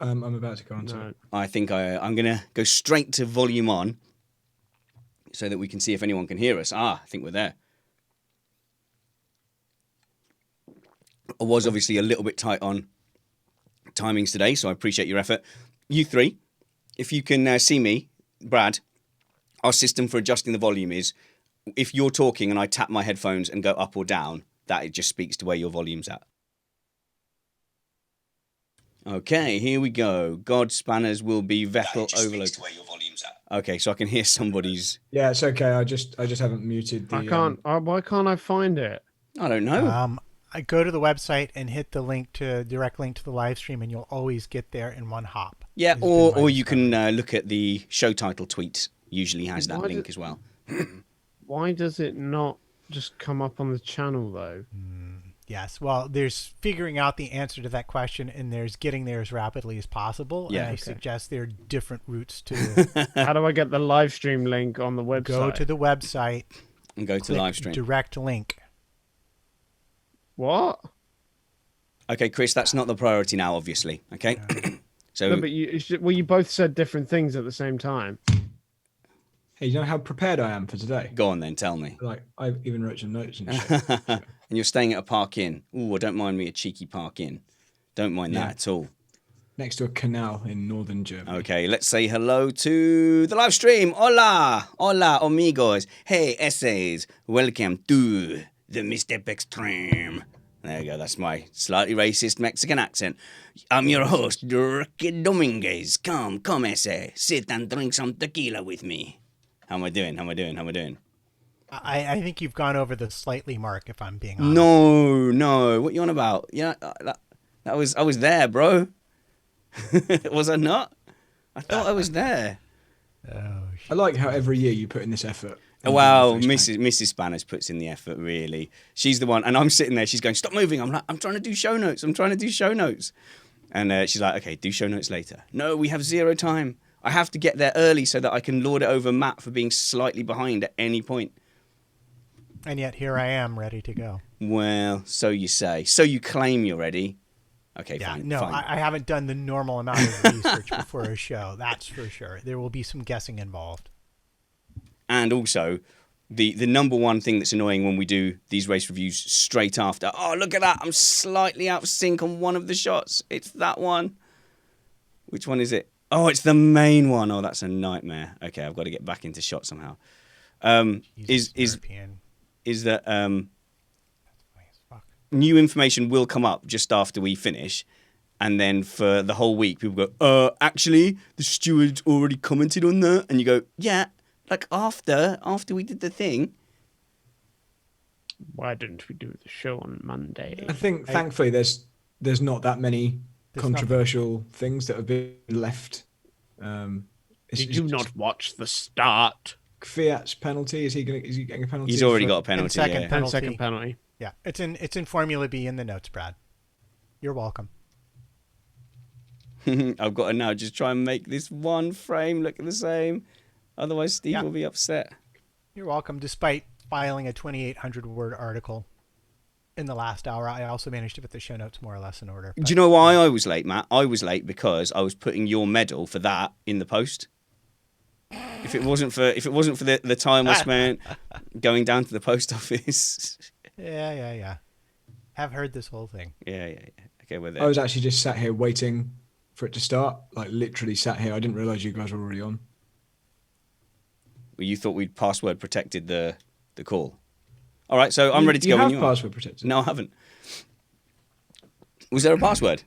I'm about to go on to it. I think I'm going to go straight to volume on so that we can see if anyone can hear us. I think we're there. I was obviously a little bit tight on timings today, so I appreciate your effort. You three, if you can see me, Brad, our system for adjusting the volume is if you're talking and I tap my headphones and go up or down, that it just speaks to where your volume's at. Okay, here we go. God spanners will be Vettel overload. Where your volume's at. Okay, so I can hear somebody's. Yeah, it's okay. I just haven't muted the. I can't. Why can't I find it? I don't know. I go to the website and hit the direct link to the live stream, and you'll always get there in one hop. Yeah, or you can look at the show title tweets. Usually has that link as well. Why does it not just come up on the channel though? Yes, well, there's figuring out the answer to that question, and there's getting there as rapidly as possible. Yeah, and I suggest there are different routes to. How do I get the live stream link on the website? Go to the website and go to live stream. Direct link. What? Okay, Chris, that's not the priority now, obviously. Okay, so. No, but you both said different things at the same time. Hey, you know how prepared I am for today? Go on then, tell me. Like, I even wrote some notes and shit. And you're staying at a Park Inn. Ooh, don't mind me, a cheeky Park Inn. Don't mind that at all. Next to a canal in northern Germany. Okay, let's say hello to the live stream. Hola, hola, amigos. Hey, essays. Welcome to the Mr. Extreme. There you go. That's my slightly racist Mexican accent. I'm your host, Ricky Dominguez. Come, essay. Sit and drink some tequila with me. How am I doing? I think you've gone over the slightly mark, if I'm being honest. No. What you on about? Yeah, I was there, bro. Was I not? I thought I was there. I like how every year you put in this effort. Wow, Mrs. Spanners puts in the effort, really. She's the one, and I'm sitting there, she's going, stop moving. I'm like, I'm trying to do show notes. And she's like, okay, do show notes later. No, we have zero time. I have to get there early so that I can lord it over Matt for being slightly behind at any point. And yet here I am, ready to go. Well, so you say. So you claim you're ready. Okay, yeah, fine. No, fine. I haven't done the normal amount of research before a show. That's for sure. There will be some guessing involved. And also, the number one thing that's annoying when we do these race reviews straight after, oh, look at that. I'm slightly out of sync on one of the shots. It's that one. Which one is it? Oh, it's the main one. Oh, that's a nightmare. Okay, I've got to get back into shot somehow. Is that new information will come up just after we finish, and then for the whole week people go, actually the steward already commented on that, and you go, yeah, like after we did the thing. Why didn't we do the show on Monday? I think thankfully there's not that many controversial things that have been left. Did you not watch the start? Fiat's penalty, is he getting a penalty? He's already got a penalty. Second penalty. Yeah, it's in Formula B in the notes, Brad. You're welcome. I've got to now just try and make this one frame look the same. Otherwise, Steve will be upset. You're welcome. Despite filing a 2,800-word article in the last hour, I also managed to put the show notes more or less in order. Do you know why I was late, Matt? I was late because I was putting your medal for that in the post. If it wasn't for the time I spent going down to the post office. Yeah. Have heard this whole thing. Yeah. Okay, we're there. I was actually just sat here waiting for it to start. Like literally sat here. I didn't realise you guys were already on. Well, you thought we'd password protected the call. All right, so I'm ready to go. You have password protected? No, I haven't. Was there a password?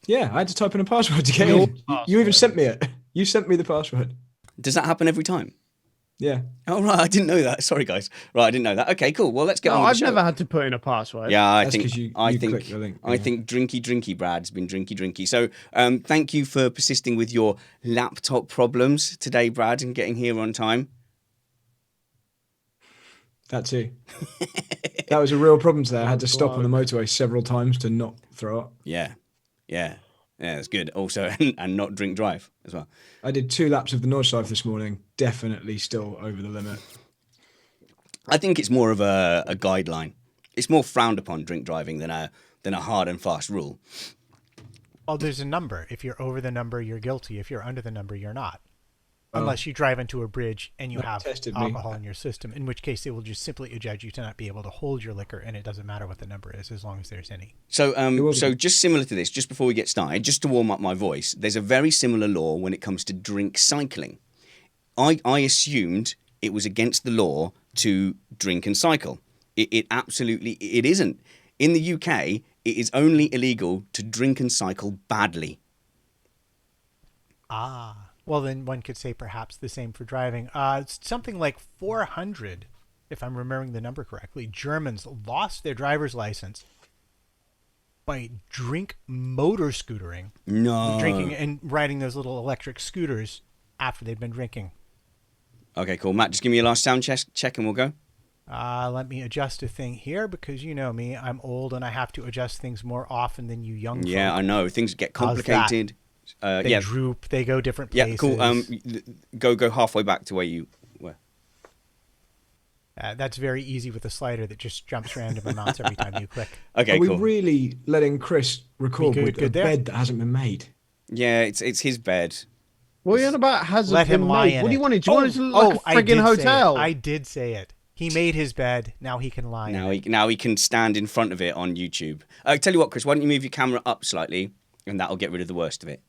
Yeah, I had to type in a password to get in. You even sent me it. You sent me the password. Does that happen every time? Yeah. Oh, right, I didn't know that. Sorry, guys. Right, I didn't know that. Okay, cool. Well, let's get on with the show. I've never had to put in a password. Yeah, I think clicked the link. I think drinky Brad's been drinky. So thank you for persisting with your laptop problems today, Brad, and getting here on time. That too. That was a real problem today. I had to stop on the motorway several times to not throw up. Yeah, that's good. Also, and not drink drive as well. I did 2 laps of the Northside this morning. Definitely still over the limit. I think it's more of a guideline. It's more frowned upon drink driving than a hard and fast rule. Well, there's a number. If you're over the number, you're guilty. If you're under the number, you're not. Oh. Unless you drive into a bridge and you That have tested me. alcohol in your system, in which case they will just simply adjudge you to not be able to hold your liquor, and it doesn't matter what the number is as long as there's any. So, will so be. just similar to this, just before we get started, just to warm up my voice, there's a very similar law when it comes to drink cycling. I assumed it was against the law to drink and cycle. It absolutely it isn't. In the UK, it is only illegal to drink and cycle badly. Ah. Well, then one could say perhaps the same for driving. It's something like 400, if I'm remembering the number correctly, Germans lost their driver's license by drink motor scootering. No. Drinking and riding those little electric scooters after they'd been drinking. Okay, cool. Matt, just give me your last sound check and we'll go. Let me adjust a thing here because you know me, I'm old and I have to adjust things more often than you young folk. Yeah, I know. Things get How's that? complicated. They Yeah. droop, they go different places. Yeah, cool. Go halfway back to where you were. That's very easy with a slider that just jumps random amounts every time you click. Okay, Are we cool. really letting Chris record We with a good there? bed that hasn't been made? Yeah, it's his bed. What are you on about? Hasn't Let him been lie made? in What do you it. want it? Do you want it to look like a I friggin' did say it. hotel? I did say it. He made his bed. Now he can lie in it. Now he can stand in front of it on YouTube. Tell you what, Chris, why don't you move your camera up slightly, and that'll get rid of the worst of it.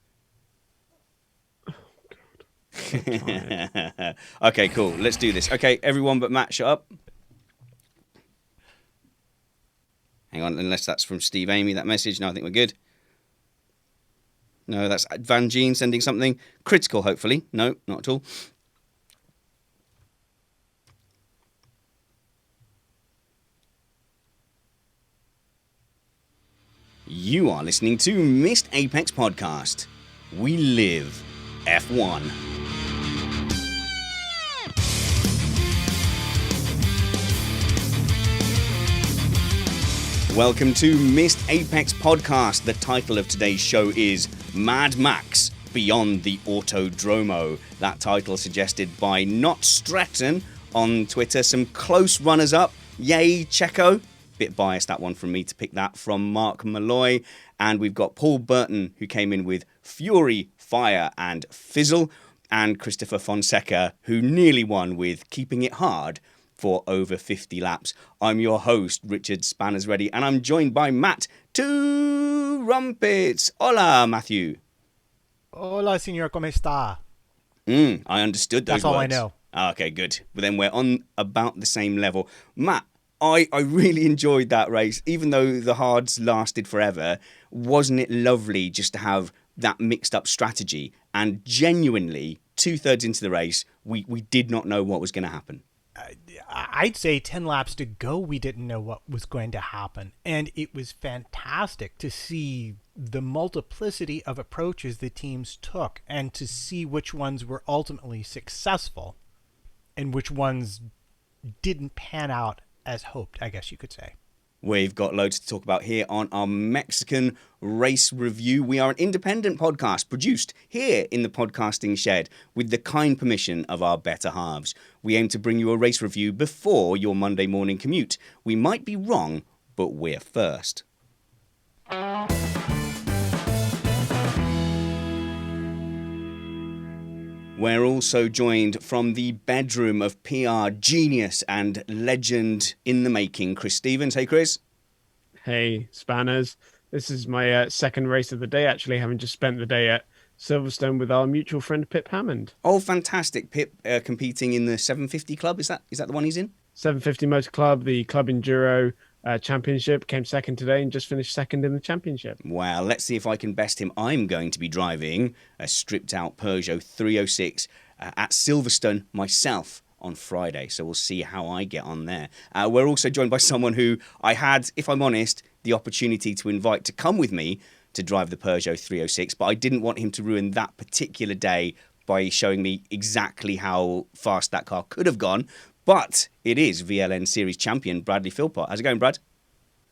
Okay, cool. Let's do this. Okay, everyone but Matt, shut up. Hang on, unless that's from Steve Amy, that message. No, I think we're good. No, that's Van Gene sending something. Critical, hopefully. No, not at all. You are listening to Missed Apex Podcast. We live F1. Welcome to Missed Apex Podcast. The title of today's show is Mad Max Beyond the Autodromo. That title suggested by Not Stratton on Twitter. Some close runners-up. Yay, Checo. Bit biased, that one from me, to pick that from Mark Malloy. And we've got Paul Burton, who came in with Fury, Fire and Fizzle. And Christopher Fonseca, who nearly won with Keeping It Hard for over 50 laps. I'm your host, Richard Spanners Ready, and I'm joined by Matt Two Rumpets. Hola, Matthew. Hola, señor, ¿cómo está? I understood those That's all I words. know. Okay, good. Well, then we're on about the same level. Matt, I really enjoyed that race, even though the hards lasted forever. Wasn't it lovely just to have that mixed up strategy? And genuinely, 2/3 into the race, we did not know what was going to happen. I'd say 10 laps to go, we didn't know what was going to happen. And it was fantastic to see the multiplicity of approaches the teams took and to see which ones were ultimately successful and which ones didn't pan out as hoped, I guess you could say. We've got loads to talk about here on our Mexican race review. We are an independent podcast produced here in the podcasting shed with the kind permission of our better halves. We aim to bring you a race review before your Monday morning commute. We might be wrong, but we're first. We're also joined from the bedroom of PR genius and legend in the making, Chris Stevens. Hey, Chris. Hey, Spanners. This is my second race of the day, actually, having just spent the day at Silverstone with our mutual friend Pip Hammond. Oh, fantastic. Pip competing in the 750 Club. Is that the one he's in? 750 Motor Club, the Club Enduro Championship, came second today and just finished second in the championship. Well, let's see if I can best him. I'm going to be driving a stripped-out Peugeot 306 at Silverstone myself on Friday, so we'll see how I get on there. We're also joined by someone who I had, if I'm honest, the opportunity to invite to come with me to drive the Peugeot 306, but I didn't want him to ruin that particular day by showing me exactly how fast that car could have gone. But it is VLN Series champion Bradley Philpott. How's it going, Brad?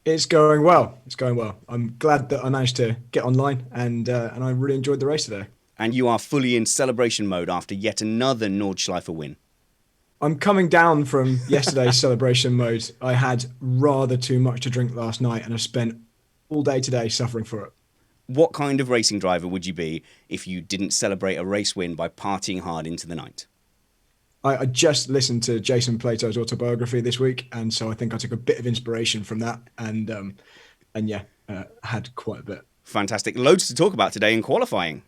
It's going well. It's going well. I'm glad that I managed to get online, and I really enjoyed the race today. And you are fully in celebration mode after yet another Nordschleifer win. I'm coming down from yesterday's celebration mode. I had rather too much to drink last night, and I've spent all day today suffering for it. what kind of racing driver would you be if you didn't celebrate a race win by partying hard into the night? I just listened to Jason Plato's autobiography this week, and so I think I took a bit of inspiration from that, and yeah, had quite a bit. Fantastic. Loads to talk about today in qualifying.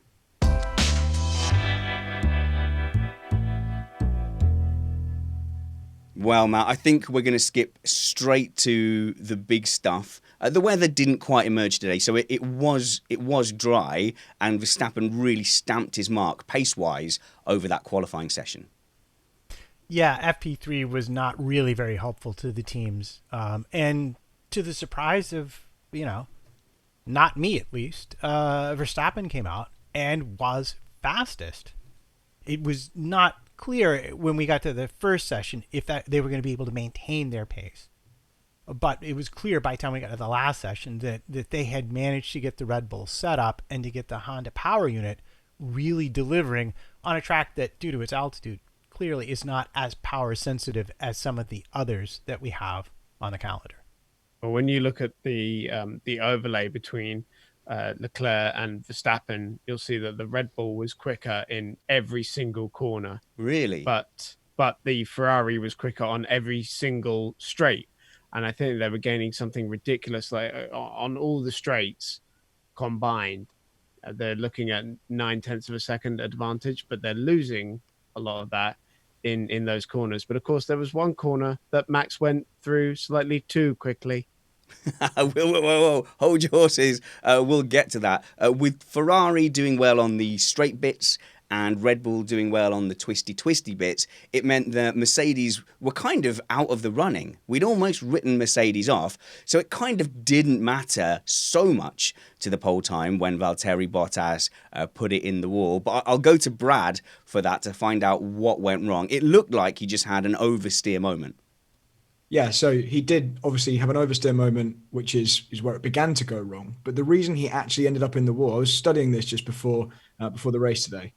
Well, Matt, I think we're going to skip straight to the big stuff. The weather didn't quite emerge today, so it was dry, and Verstappen really stamped his mark pace-wise over that qualifying session. Yeah, FP3 was not really very helpful to the teams. And to the surprise of, not me at least, Verstappen came out and was fastest. It was not clear when we got to the first session if they were going to be able to maintain their pace. But it was clear by the time we got to the last session that they had managed to get the Red Bull set up and to get the Honda power unit really delivering on a track that, due to its altitude, clearly is not as power sensitive as some of the others that we have on the calendar. Well, when you look at the overlay between Leclerc and Verstappen, you'll see that the Red Bull was quicker in every single corner. Really? But the Ferrari was quicker on every single straight. And I think they were gaining something ridiculous, like on all the straights combined. They're looking at 9/10 of a second advantage, but they're losing a lot of that in those corners. But of course, there was one corner that Max went through slightly too quickly. Whoa. Hold your horses. We'll get to that. With Ferrari doing well on the straight bits and Red Bull doing well on the twisty bits, it meant that Mercedes were kind of out of the running. We'd almost written Mercedes off, so it kind of didn't matter so much to the pole time when Valtteri Bottas put it in the wall. But I'll go to Brad for that to find out what went wrong. It looked like he just had an oversteer moment. Yeah, so he did obviously have an oversteer moment, which is where it began to go wrong. But the reason he actually ended up in the wall, I was studying this just before the race today,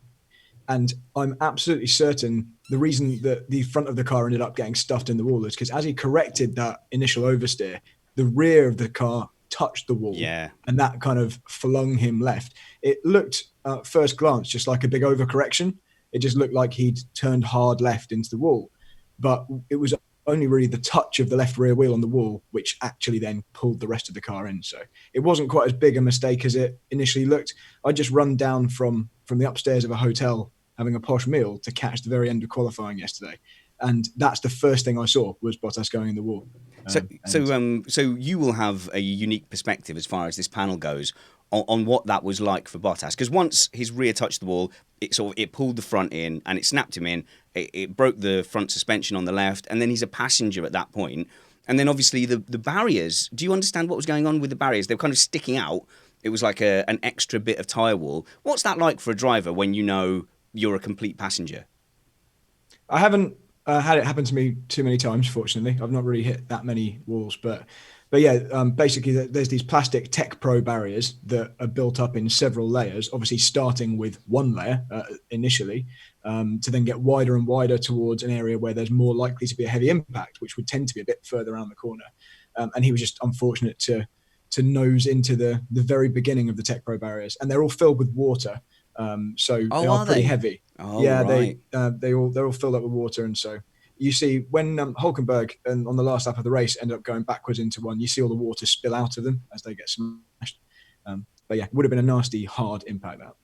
and I'm absolutely certain the reason that the front of the car ended up getting stuffed in the wall is because as he corrected that initial oversteer, the rear of the car touched the wall, and that kind of flung him left. It looked at first glance just like a big overcorrection. It just looked like he'd turned hard left into the wall, but it was only really the touch of the left rear wheel on the wall, which actually then pulled the rest of the car in. So it wasn't quite as big a mistake as it initially looked. I just run down from the upstairs of a hotel having a posh meal to catch the very end of qualifying yesterday. And that's the first thing I saw was Bottas going in the wall. So you will have a unique perspective as far as this panel goes on what that was like for Bottas, because once his rear touched the wall, it pulled the front in and it snapped him in. It broke the front suspension on the left, and then he's a passenger at that point. And then obviously the barriers. Do you understand what was going on with the barriers? They were kind of sticking out. It was like an extra bit of tyre wall. What's that like for a driver when you know you're a complete passenger? I haven't had it happen to me too many times, fortunately. I've not really hit that many walls, but yeah, basically there's these plastic Tech Pro barriers that are built up in several layers, obviously starting with one layer initially, to then get wider and wider towards an area where there's more likely to be a heavy impact, which would tend to be a bit further around the corner. And he was just unfortunate to nose into the very beginning of the Tech Pro barriers, and they're all filled with water. So they are pretty heavy. Oh, yeah, right. they're all filled up with water, and so you see when Hulkenberg and on the last lap of the race ended up going backwards into one, you see all the water spill out of them as they get smashed. But yeah, it would have been a nasty, hard impact that.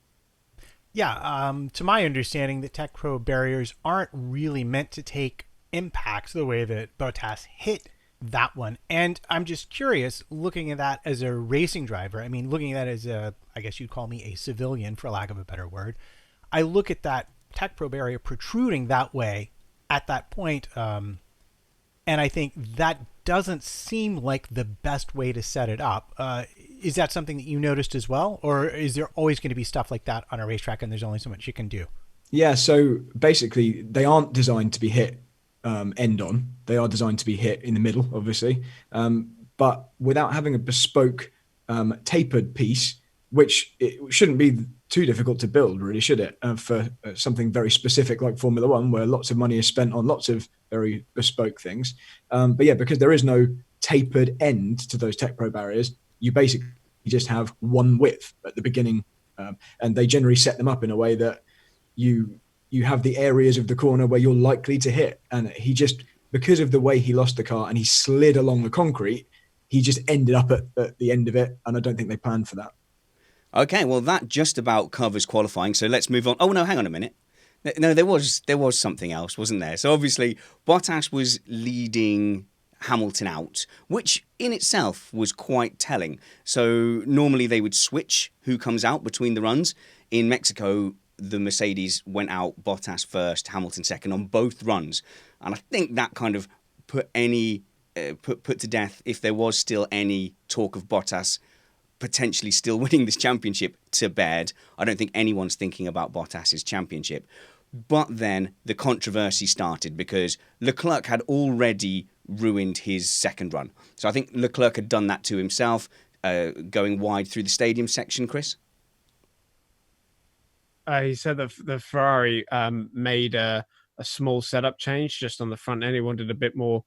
Yeah, to my understanding, the Tech Pro barriers aren't really meant to take impacts the way that Bottas hit that one. And I'm just curious, looking at that as a racing driver, I mean, looking at that as I guess you'd call me a civilian, for lack of a better word, I look at that Tech Pro barrier protruding that way at that point, and I think that doesn't seem like the best way to set it up. Is that something that you noticed as well, or is there always going to be stuff like that on a racetrack and there's only so much you can do? Yeah, so basically they aren't designed to be hit end on. They are designed to be hit in the middle, obviously, but without having a bespoke tapered piece, which it shouldn't be too difficult to build, really, should it? For something very specific like Formula One, where lots of money is spent on lots of very bespoke things. But yeah, because there is no tapered end to those Tech Pro barriers, you basically just have one width at the beginning, and they generally set them up in a way that you have the areas of the corner where you're likely to hit. And he just, because of the way he lost the car and he slid along the concrete, he just ended up at the end of it. And I don't think they planned for that. Okay, well, that just about covers qualifying. So let's move on. Oh, no, hang on a minute. No, there was something else, wasn't there? So obviously, Bottas was leading Hamilton out, which in itself was quite telling. So normally they would switch who comes out between the runs. In Mexico, the Mercedes went out Bottas first, Hamilton second on both runs. And I think that kind of put to death, if there was still any talk of Bottas potentially still winning this championship, to bed. I don't think anyone's thinking about Bottas's championship. But then the controversy started because Leclerc had already ruined his second run. So I think Leclerc had done that to himself, going wide through the stadium section, Chris. He said that the Ferrari made a small setup change just on the front end. He wanted a bit more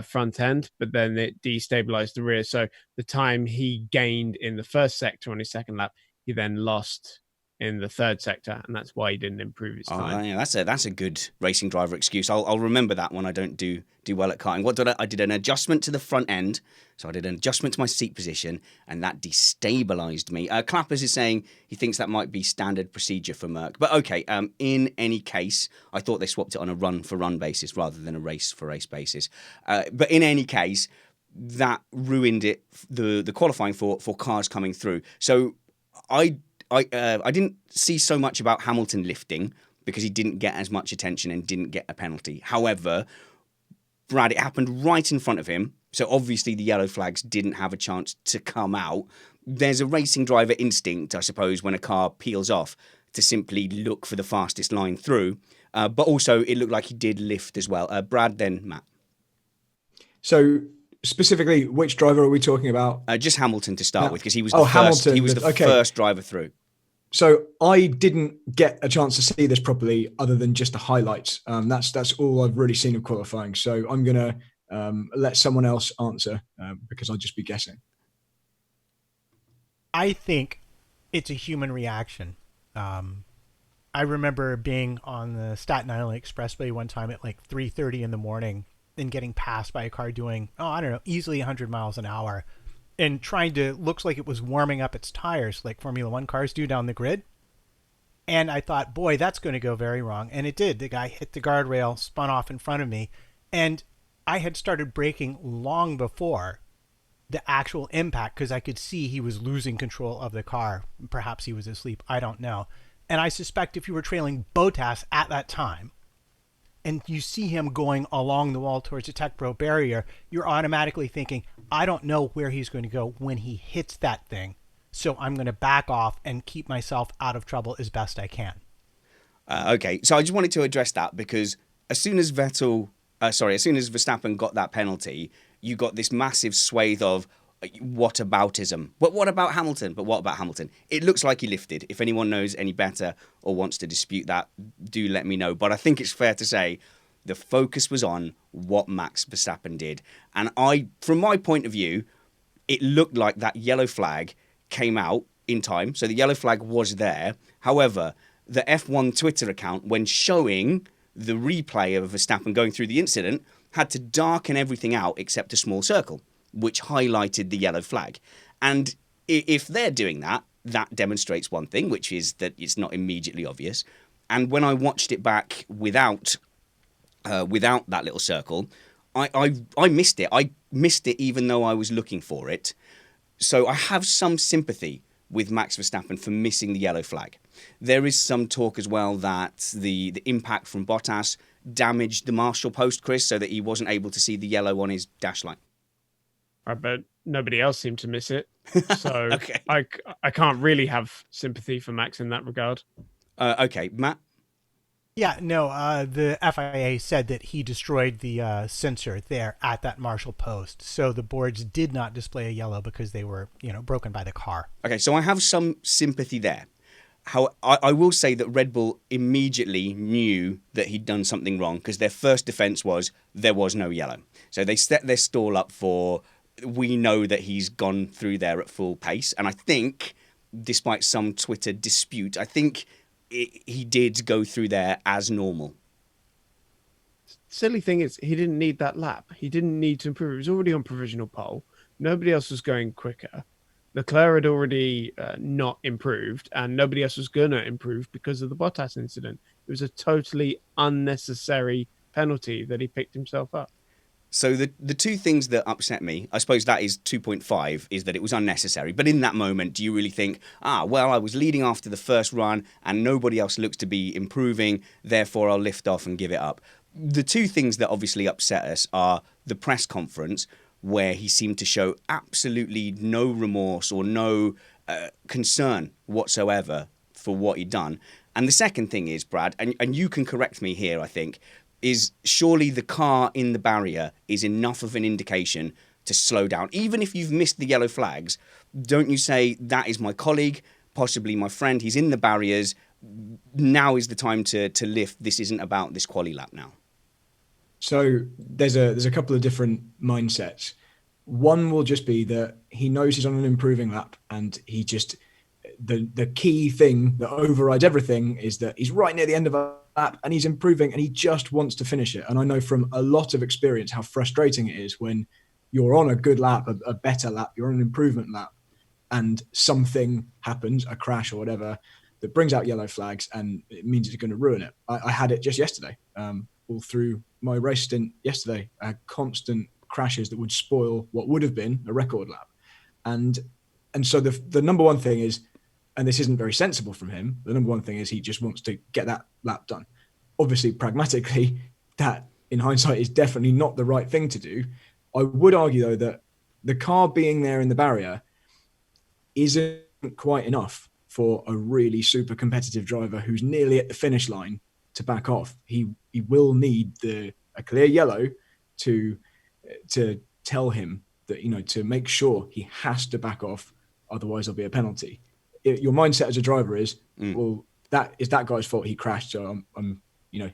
front end, but then it destabilized the rear. So the time he gained in the first sector on his second lap, he then lost in the third sector, and that's why he didn't improve his time. Yeah, that's a good racing driver excuse. I'll remember that when I don't do well at karting. What did I did an adjustment to the front end, so I did an adjustment to my seat position, and that destabilized me. Clappers is saying he thinks that might be standard procedure for Merc, but okay. In any case, I thought they swapped it on a run for run basis rather than a race for race basis. But in any case, that ruined it, the qualifying for cars coming through. So I didn't see so much about Hamilton lifting because he didn't get as much attention and didn't get a penalty. However, Brad, it happened right in front of him. So obviously the yellow flags didn't have a chance to come out. There's a racing driver instinct, I suppose, when a car peels off to simply look for the fastest line through. But also it looked like he did lift as well. Brad, then Matt. So specifically, which driver are we talking about? Just Hamilton to start with, because he was Hamilton. He was the first driver through. So I didn't get a chance to see this properly, other than just the highlights. That's all I've really seen of qualifying. So I'm gonna let someone else answer because I'll just be guessing. I think it's a human reaction. I remember being on the Staten Island Expressway one time at like 3:30 in the morning and getting passed by a car doing, easily 100 miles an hour, and trying to, looks like it was warming up its tires like Formula One cars do down the grid. And I thought, boy, that's going to go very wrong. And it did. The guy hit the guardrail, spun off in front of me. And I had started braking long before the actual impact because I could see he was losing control of the car. Perhaps he was asleep. I don't know. And I suspect if you were trailing Bottas at that time, and you see him going along the wall towards the Tech Pro barrier, you're automatically thinking, I don't know where he's going to go when he hits that thing. So I'm going to back off and keep myself out of trouble as best I can. Okay, so I just wanted to address that because as soon as Verstappen got that penalty, you got this massive swathe of whataboutism. But what about Hamilton? It looks like he lifted. If anyone knows any better or wants to dispute that, do let me know. But I think it's fair to say the focus was on what Max Verstappen did. And from my point of view, it looked like that yellow flag came out in time. So the yellow flag was there. However, the F1 Twitter account, when showing the replay of Verstappen going through the incident, had to darken everything out except a small circle, which highlighted the yellow flag. And if they're doing that, that demonstrates one thing, which is that it's not immediately obvious. And when I watched it back without that little circle, I missed it. I missed it even though I was looking for it. So I have some sympathy with Max Verstappen for missing the yellow flag. There is some talk as well that the impact from Bottas damaged the Marshall post, Chris, so that he wasn't able to see the yellow on his dash line. But nobody else seemed to miss it. So Okay. I can't really have sympathy for Max in that regard. Okay, Matt? Yeah, no, the FIA said that he destroyed the sensor there at that Marshall post. So the boards did not display a yellow because they were, broken by the car. Okay, so I have some sympathy there. I will say that Red Bull immediately knew that he'd done something wrong because their first defense was there was no yellow. So they set their stall up for we know that he's gone through there at full pace. And I think, despite some Twitter dispute, I think he did go through there as normal. Silly thing is, he didn't need that lap. He didn't need to improve. He was already on provisional pole. Nobody else was going quicker. Leclerc had already not improved, and nobody else was going to improve because of the Bottas incident. It was a totally unnecessary penalty that he picked himself up. So the two things that upset me, I suppose that is 2.5, is that it was unnecessary. But in that moment, do you really think, well, I was leading after the first run and nobody else looks to be improving, therefore I'll lift off and give it up? The two things that obviously upset us are the press conference, where he seemed to show absolutely no remorse or no concern whatsoever for what he'd done. And the second thing is, Brad, and you can correct me here, I think, is surely the car in the barrier is enough of an indication to slow down. Even if you've missed the yellow flags, don't you say, that is my colleague, possibly my friend, he's in the barriers, now is the time to lift, this isn't about this quali lap now. So there's a couple of different mindsets. One will just be that he knows he's on an improving lap, and he just the key thing that overrides everything is that he's right near the end of a lap and he's improving and he just wants to finish it. And I know from a lot of experience how frustrating it is when you're on a good lap, a better lap, you're on an improvement lap, and something happens, a crash or whatever, that brings out yellow flags and it means it's going to ruin it. I had it just yesterday. All through my race stint yesterday, I had constant crashes that would spoil what would have been a record lap. And so the number one thing is, and this isn't very sensible from him, the number one thing is he just wants to get that lap done. Obviously, pragmatically, that in hindsight is definitely not the right thing to do. I would argue, though, that the car being there in the barrier isn't quite enough for a really super competitive driver who's nearly at the finish line to back off. He will need a clear yellow to tell him that, to make sure he has to back off, otherwise there'll be a penalty. Your mindset as a driver is, well, that is that guy's fault. He crashed, so I'm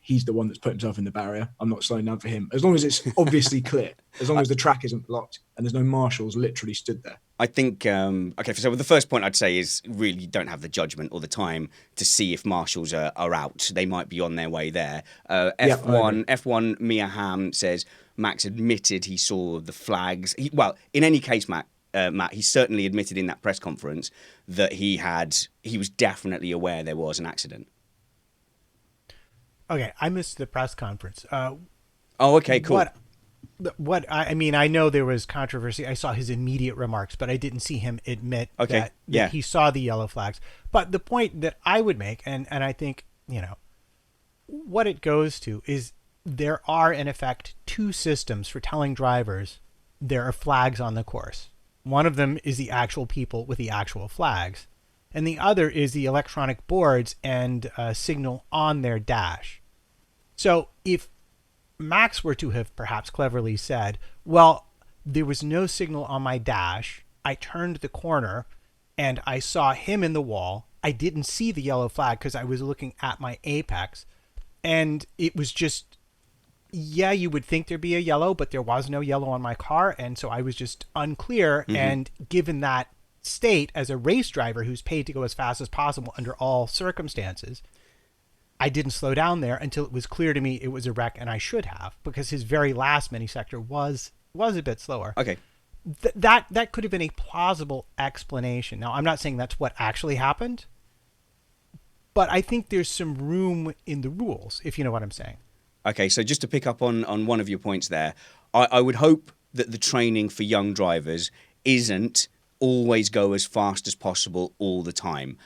he's the one that's put himself in the barrier. I'm not slowing down for him. As long as it's obviously clear, as long as the track isn't blocked and there's no marshals literally stood there. I think, okay, so the first point I'd say is really don't have the judgment or the time to see if marshals are out. They might be on their way there. F1 Mia Hamm says Max admitted he saw the flags. In any case, Matt, he certainly admitted in that press conference that he was definitely aware there was an accident. Okay, I missed the press conference. Okay, cool. What I mean, I know there was controversy. I saw his immediate remarks, but I didn't see him admit that he saw the yellow flags. But the point that I would make, and I think, what it goes to is there are, in effect, two systems for telling drivers there are flags on the course. One of them is the actual people with the actual flags, and the other is the electronic boards and signal on their dash. So if Max were to have perhaps cleverly said, well, there was no signal on my dash, I turned the corner and I saw him in the wall, I didn't see the yellow flag because I was looking at my apex, and it was just, you would think there'd be a yellow, but there was no yellow on my car, and so I was just unclear. And given that state, as a race driver who's paid to go as fast as possible under all circumstances, I didn't slow down there until it was clear to me it was a wreck, and I should have, because his very last mini sector was a bit slower. Okay. That could have been a plausible explanation. Now, I'm not saying that's what actually happened, but I think there's some room in the rules, if you know what I'm saying. Okay, so just to pick up on one of your points there, I would hope that the training for young drivers isn't always go as fast as possible all the time.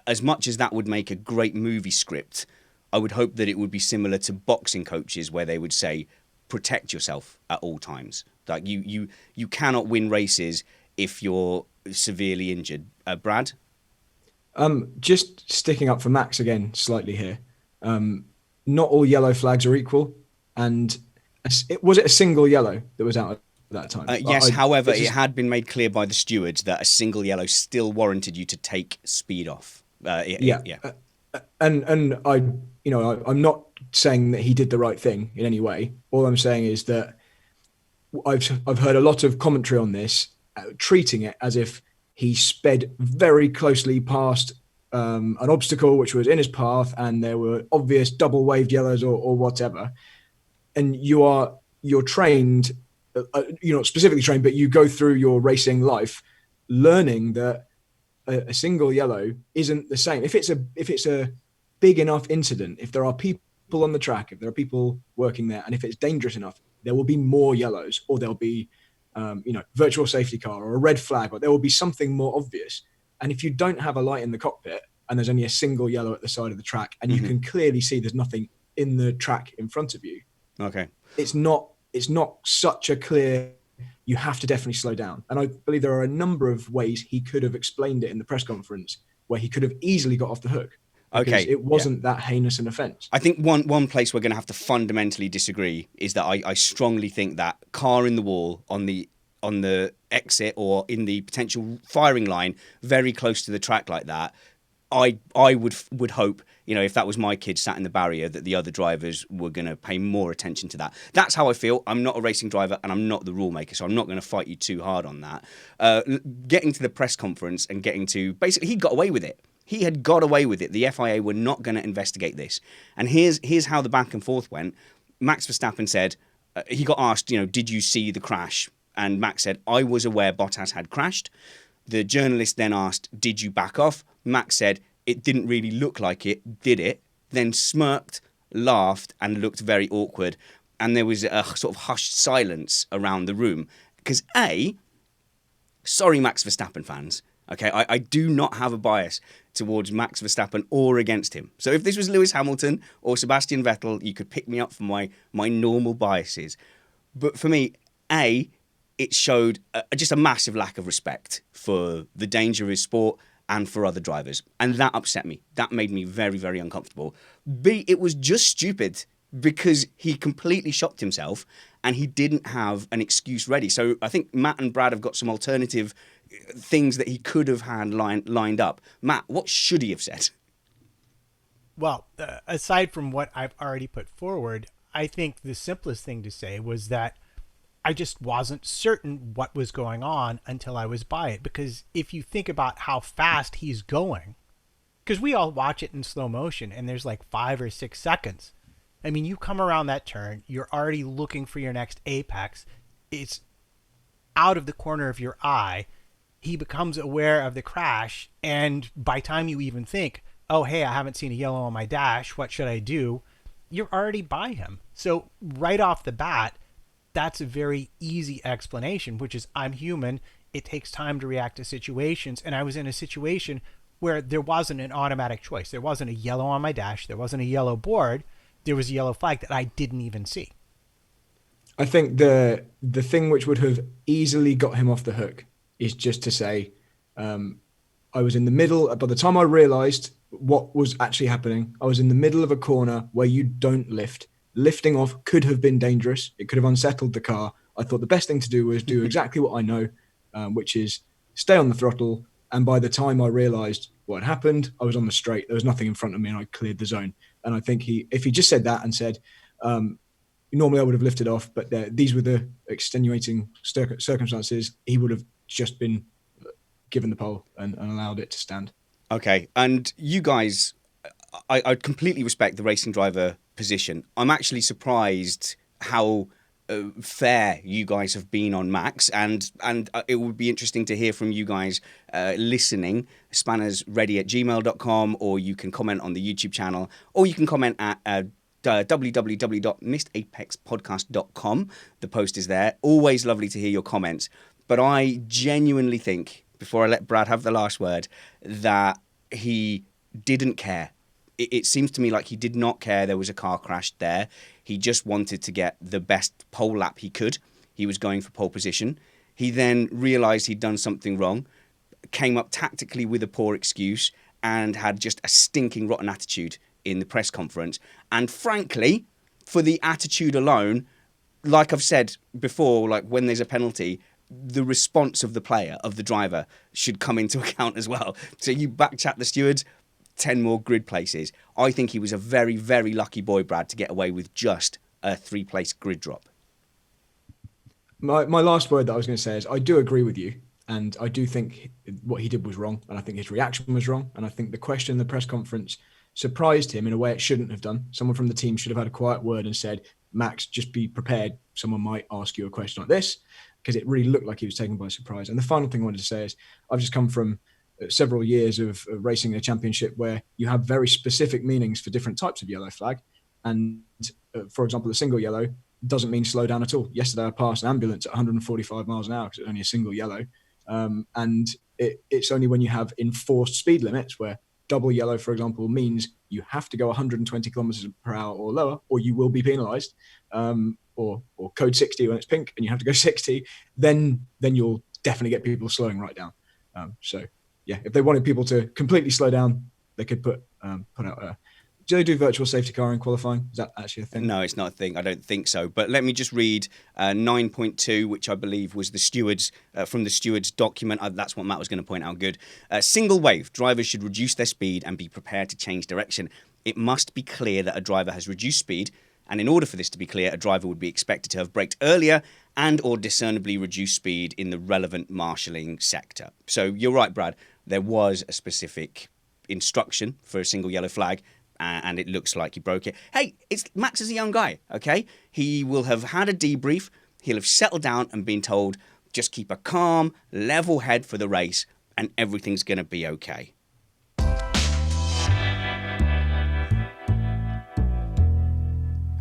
As much as that would make a great movie script, I would hope that it would be similar to boxing coaches, where they would say, protect yourself at all times. Like you cannot win races if you're severely injured. Brad? Just sticking up for Max again slightly here. Not all yellow flags are equal. And was it a single yellow that was out at that time? Yes, however, it had been made clear by the stewards that a single yellow still warranted you to take speed off. And I'm not saying that he did the right thing in any way. All I'm saying is that I've heard a lot of commentary on this, treating it as if he sped very closely past an obstacle which was in his path, and there were obvious double waved yellows or whatever. And you're trained, you're not specifically trained, but you go through your racing life learning that a single yellow isn't the same. If it's a big enough incident, if there are people on the track, if there are people working there, and if it's dangerous enough, there will be more yellows, or there'll be virtual safety car or a red flag, or there will be something more obvious. And if you don't have a light in the cockpit and there's only a single yellow at the side of the track, and you can clearly see there's nothing in the track in front of you, Okay. it's not such a clear, you have to definitely slow down. And I believe there are a number of ways he could have explained it in the press conference where he could have easily got off the hook, because Okay, it wasn't that heinous an offence. I think one place we're going to have to fundamentally disagree is that I strongly think that car in the wall on the exit or in the potential firing line very close to the track like that, I would hope, if that was my kid sat in the barrier, that the other drivers were going to pay more attention to that. That's how I feel. I'm not a racing driver and I'm not the rule maker, so I'm not going to fight you too hard on that. Getting to the press conference and getting to, basically, he got away with it. He had got away with it. The FIA were not going to investigate this. And here's how the back and forth went. Max Verstappen said, he got asked, did you see the crash? And Max said, I was aware Bottas had crashed. The journalist then asked, did you back off? Max said, it didn't really look like it, did it? Then smirked, laughed, and looked very awkward. And there was a sort of hushed silence around the room. Because sorry, Max Verstappen fans, okay, I do not have a bias towards Max Verstappen or against him. So if this was Lewis Hamilton or Sebastian Vettel, you could pick me up for my normal biases. But for me, it showed just a massive lack of respect for the danger of his sport and for other drivers. And that upset me. That made me very, very uncomfortable. B, it was just stupid because he completely shocked himself and he didn't have an excuse ready. So I think Matt and Brad have got some alternative things that he could have had lined up. Matt, what should he have said? Well, aside from what I've already put forward, I think the simplest thing to say was that I just wasn't certain what was going on until I was by it. Because if you think about how fast he's going, because we all watch it in slow motion and there's like 5 or 6 seconds. I mean, you come around that turn, you're already looking for your next apex. It's out of the corner of your eye. He becomes aware of the crash. And by time you even think, oh, hey, I haven't seen a yellow on my dash, what should I do? You're already by him. So right off the bat, that's a very easy explanation, which is I'm human. It takes time to react to situations. And I was in a situation where there wasn't an automatic choice. There wasn't a yellow on my dash. There wasn't a yellow board. There was a yellow flag that I didn't even see. I think the thing which would have easily got him off the hook is just to say, I was in the middle. By the time I realised what was actually happening, I was in the middle of a corner where you don't lift. Lifting off could have been dangerous. It could have unsettled the car. I thought the best thing to do was do exactly what I know, which is stay on the throttle. And by the time I realised what had happened, I was on the straight. There was nothing in front of me and I cleared the zone. And I think if he just said that and said, normally I would have lifted off, but these were the extenuating circumstances, he would have just been given the pole and allowed it to stand. Okay, and you guys, I completely respect the racing driver position. I'm actually surprised how fair you guys have been on Max, and it would be interesting to hear from you guys listening. spannersready@gmail.com, or you can comment on the YouTube channel, or you can comment at www.missedapexpodcast.com. The post is there. Always lovely to hear your comments. But I genuinely think, before I let Brad have the last word, that he didn't care. It seems to me like he did not care there was a car crash there. He just wanted to get the best pole lap he could. He was going for pole position. He then realised he'd done something wrong, came up tactically with a poor excuse, and had just a stinking rotten attitude in the press conference. And frankly, for the attitude alone, like I've said before, like when there's a penalty, the response of the player, of the driver, should come into account as well. So you backchat the stewards, 10 more grid places. I think he was a very, very lucky boy, Brad, to get away with just a 3-place grid drop. My last word that I was going to say is I do agree with you, and I do think what he did was wrong, and I think his reaction was wrong, and I think the question in the press conference surprised him in a way it shouldn't have done. Someone from the team should have had a quiet word and said, "Max, just be prepared. Someone might ask you a question like this," because it really looked like he was taken by surprise. And the final thing I wanted to say is I've just come from several years of racing a championship where you have very specific meanings for different types of yellow flag, and for example, the single yellow doesn't mean slow down at all. Yesterday, I passed an ambulance at 145 miles an hour because it's only a single yellow. And it's only when you have enforced speed limits where double yellow, for example, means you have to go 120 kilometers per hour or lower, or you will be penalized, or code 60 when it's pink and you have to go 60, then you'll definitely get people slowing right down. So, yeah, if they wanted people to completely slow down, they could put out a. Do they do virtual safety car in qualifying? Is that actually a thing? No, it's not a thing. I don't think so. But let me just read 9.2, which I believe was the stewards from the stewards document. That's what Matt was going to point out. Good. Single wave. Drivers should reduce their speed and be prepared to change direction. It must be clear that a driver has reduced speed. And in order for this to be clear, a driver would be expected to have braked earlier and or discernibly reduced speed in the relevant marshalling sector. So you're right, Brad. There was a specific instruction for a single yellow flag, and it looks like he broke it. Hey, Max is a young guy, okay? He will have had a debrief. He'll have settled down and been told, just keep a calm, level head for the race, and everything's going to be okay.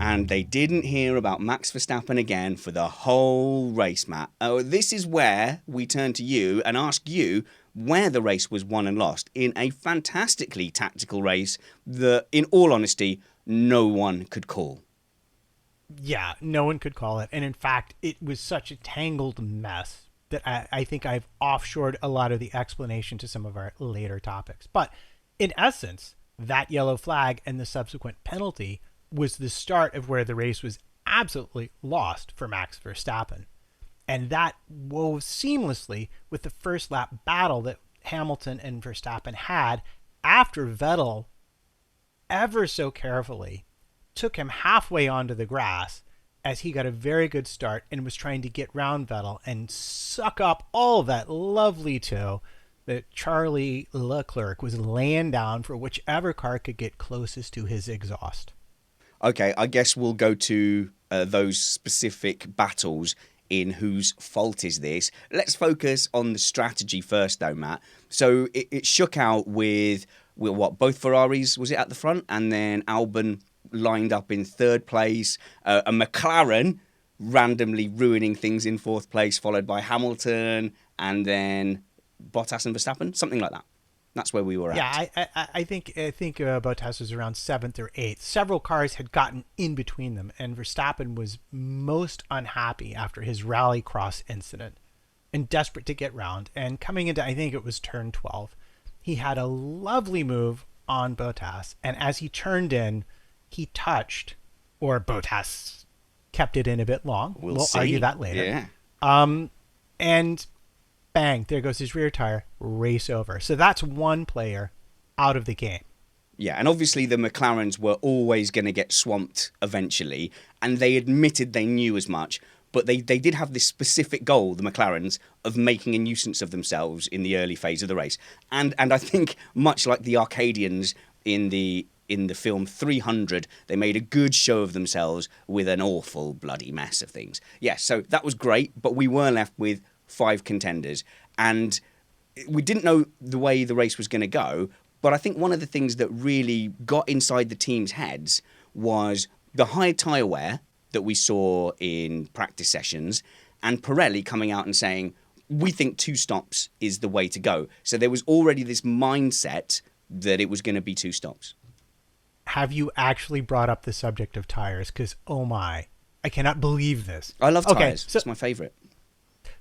And they didn't hear about Max Verstappen again for the whole race, Matt. Oh, this is where we turn to you and ask you where the race was won and lost in a fantastically tactical race that, in all honesty, no one could call. Yeah, no one could call it. And in fact, it was such a tangled mess that I think I've offshored a lot of the explanation to some of our later topics. But in essence, that yellow flag and the subsequent penalty was the start of where the race was absolutely lost for Max Verstappen. And that wove seamlessly with the first lap battle that Hamilton and Verstappen had after Vettel ever so carefully took him halfway onto the grass as he got a very good start and was trying to get round Vettel and suck up all that lovely tow that Charlie Leclerc was laying down for whichever car could get closest to his exhaust. Okay, I guess we'll go to those specific battles in whose fault is this. Let's focus on the strategy first, though, Matt. So it shook out with what, both Ferraris, was it at the front? And then Albon lined up in third place. A McLaren randomly ruining things in fourth place, followed by Hamilton, and then Bottas and Verstappen, something like that. That's where we were at. Yeah, I think Bottas was around 7th or 8th. Several cars had gotten in between them, and Verstappen was most unhappy after his rallycross incident and desperate to get round. And coming into, I think it was turn 12, he had a lovely move on Bottas, and as he turned in, he touched, or Bottas kept it in a bit long. We'll argue that later. Yeah. And bang, there goes his rear tire, race over. So that's one player out of the game. Yeah, and obviously the McLarens were always going to get swamped eventually, and they admitted they knew as much, but they did have this specific goal, the McLarens, of making a nuisance of themselves in the early phase of the race. And I think, much like the Arcadians in the film 300, they made a good show of themselves with an awful bloody mess of things. Yeah, so that was great, but we were left with 5 contenders, and we didn't know the way the race was going to go, but I think one of the things that really got inside the team's heads was the high tyre wear that we saw in practice sessions, and Pirelli coming out and saying, we think 2 stops is the way to go. So there was already this mindset that it was going to be 2 stops. Have you actually brought up the subject of tires? Because, oh my, I cannot believe this. I love Okay, tyres. It's my favourite.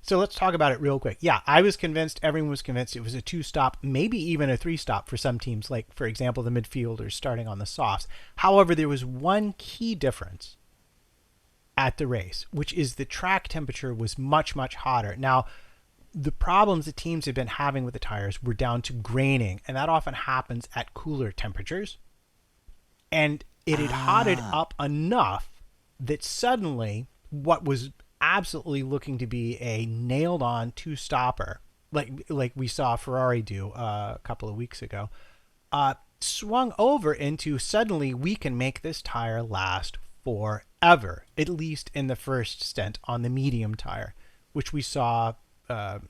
So let's talk about it real quick. Yeah, I was convinced, everyone was convinced it was a 2-stop, maybe even a 3-stop for some teams, like, for example, the midfielders starting on the softs. However, there was one key difference at the race, which is the track temperature was much, much hotter. Now, the problems the teams had been having with the tires were down to graining, and that often happens at cooler temperatures. And it had hotted up enough that suddenly what was absolutely looking to be a nailed on two stopper, like we saw Ferrari do a couple of weeks ago, swung over into suddenly we can make this tire last forever, at least in the first stint on the medium tire, which we saw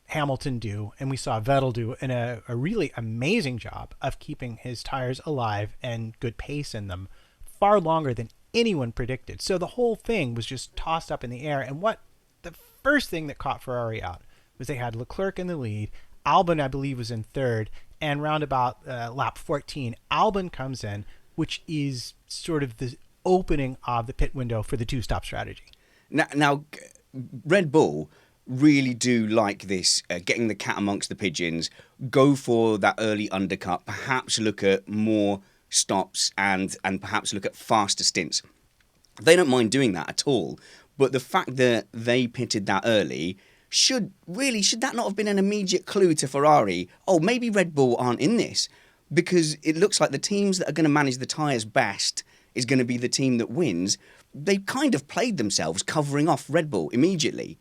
Hamilton do and we saw Vettel do in a really amazing job of keeping his tires alive and good pace in them far longer than anyone predicted. So the whole thing was just tossed up in the air. And what the first thing that caught Ferrari out was they had Leclerc in the lead. Albon, I believe, was in third. And round about lap 14, Albon comes in, which is sort of the opening of the pit window for the two-stop strategy. Now, Red Bull really do like this, getting the cat amongst the pigeons, go for that early undercut, perhaps look at more stops and perhaps look at faster stints. They don't mind doing that at all. But the fact that they pitted that early should that not have been an immediate clue to Ferrari? Oh, maybe Red Bull aren't in this, because it looks like the teams that are going to manage the tyres best is going to be the team that wins. They kind of played themselves covering off Red Bull immediately.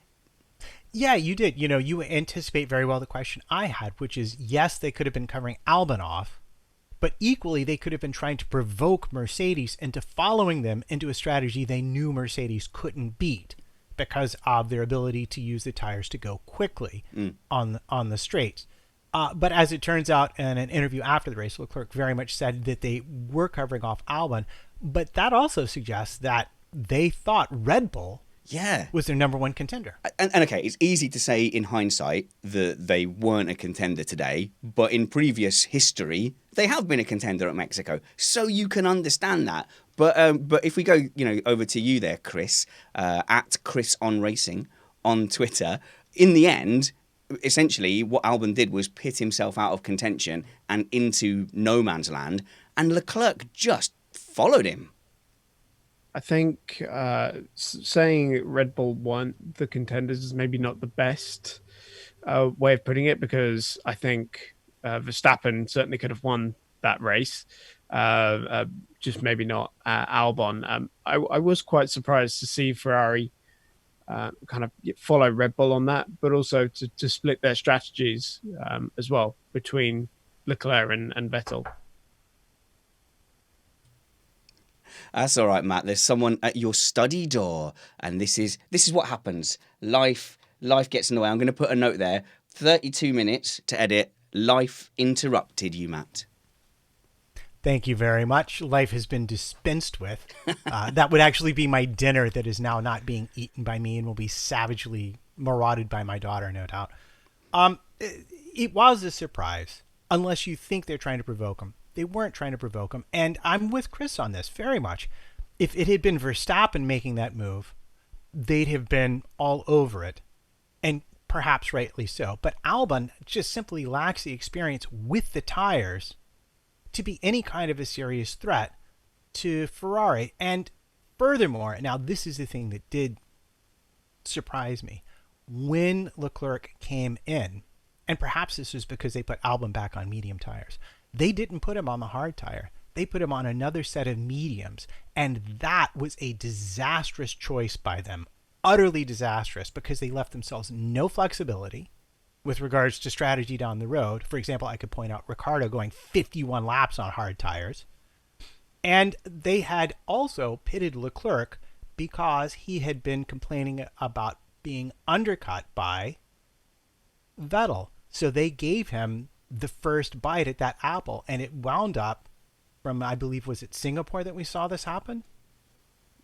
Yeah, you did. You anticipate very well the question I had, which is, yes, they could have been covering Albon off, but equally they could have been trying to provoke Mercedes into following them into a strategy they knew Mercedes couldn't beat because of their ability to use the tires to go quickly on the straights. But as it turns out, in an interview after the race, Leclerc very much said that they were covering off Albon, but that also suggests that they thought Red Bull was their number one contender. And okay, it's easy to say in hindsight that they weren't a contender today, but in previous history, they have been a contender at Mexico. So you can understand that. But if we go, over to you there, Chris, at Chris on Racing on Twitter, in the end, essentially what Albon did was pit himself out of contention and into no man's land, and Leclerc just followed him. I think saying Red Bull weren't the contenders is maybe not the best way of putting it, because I think Verstappen certainly could have won that race, just maybe not Albon. I was quite surprised to see Ferrari kind of follow Red Bull on that, but also to split their strategies as well between Leclerc and Vettel. That's all right, Matt. There's someone at your study door, and this is what happens. Life gets in the way. I'm going to put a note there. 32 minutes to edit. Life interrupted you, Matt. Thank you very much. Life has been dispensed with. That would actually be my dinner that is now not being eaten by me and will be savagely marauded by my daughter, no doubt. It was a surprise, unless you think they're trying to provoke him. They weren't trying to provoke him. And I'm with Chris on this very much. If it had been Verstappen making that move, they'd have been all over it. And perhaps rightly so. But Albon just simply lacks the experience with the tires to be any kind of a serious threat to Ferrari. And furthermore, now this is the thing that did surprise me. When Leclerc came in, and perhaps this was because they put Albon back on medium tires, they didn't put him on the hard tire. They put him on another set of mediums. And that was a disastrous choice by them. Utterly disastrous, because they left themselves no flexibility with regards to strategy down the road. For example, I could point out Ricciardo going 51 laps on hard tires. And they had also pitted Leclerc because he had been complaining about being undercut by Vettel. So they gave him the first bite at that apple, and it wound up from, I believe, was it Singapore that we saw this happen?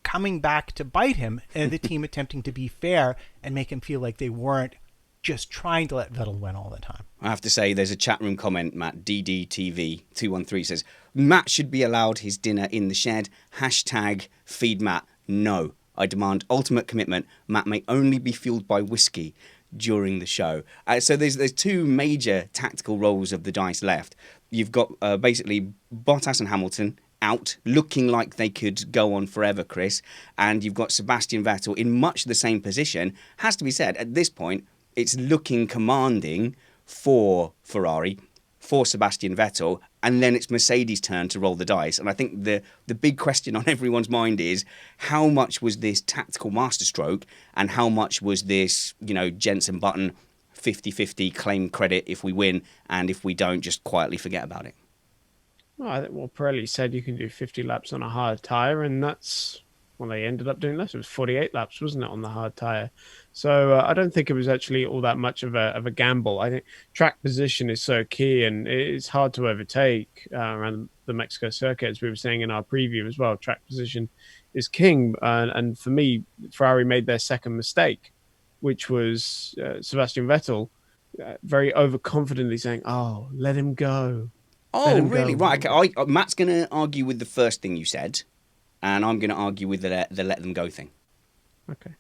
Coming back to bite him, and the team attempting to be fair and make him feel like they weren't just trying to let Vettel win all the time. I have to say, there's a chat room comment, Matt, DDTV213 says, Matt should be allowed his dinner in the shed. Hashtag feed Matt. No, I demand ultimate commitment. Matt may only be fueled by whiskey during the show. So there's two major tactical rolls of the dice left. You've got basically Bottas and Hamilton out, looking like they could go on forever, Chris. And you've got Sebastian Vettel in much the same position. Has to be said, at this point, it's looking commanding for Ferrari. for Sebastian Vettel, and then it's Mercedes' turn to roll the dice. And I think the big question on everyone's mind is how much was this tactical masterstroke and how much was this, Jensen Button 50-50 claim credit if we win, and if we don't, just quietly forget about it. Well, I think Pirelli said you can do 50 laps on a hard tyre, and that's well, they ended up doing less. It was 48 laps, wasn't it, on the hard tyre? So I don't think it was actually all that much of a gamble. I think track position is so key, and it's hard to overtake around the Mexico circuit, as we were saying in our preview as well. Track position is king, and for me, Ferrari made their second mistake, which was Sebastian Vettel very overconfidently saying, "Oh, let him go." Let Oh, him really? go. Right. Okay. Matt's going to argue with the first thing you said, and I'm going to argue with the let them go thing. Okay.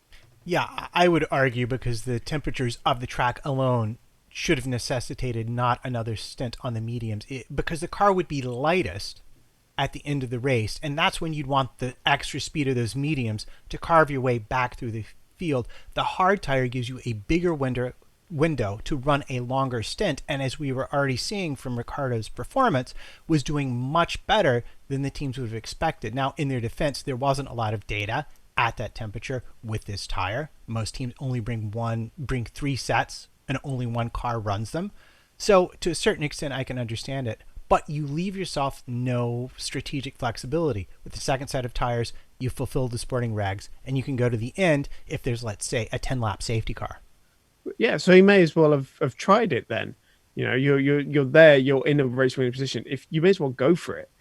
Yeah, I would argue because the temperatures of the track alone should have necessitated not another stint on the mediums, because the car would be lightest at the end of the race, and that's when you'd want the extra speed of those mediums to carve your way back through the field. The hard tire gives you a bigger window to run a longer stint, and as we were already seeing from Ricciardo's performance, was doing much better than the teams would have expected. Now, in their defense, there wasn't a lot of data at that temperature with this tire. Most teams only bring 3 sets, and only one car runs them. So to a certain extent, I can understand it. But you leave yourself no strategic flexibility. With the second set of tires, you fulfill the sporting regs, and you can go to the end if there's, let's say, a 10-lap safety car. Yeah, so he may as well have tried it then. You're there, you're in a race winning position. If you may as well go for it.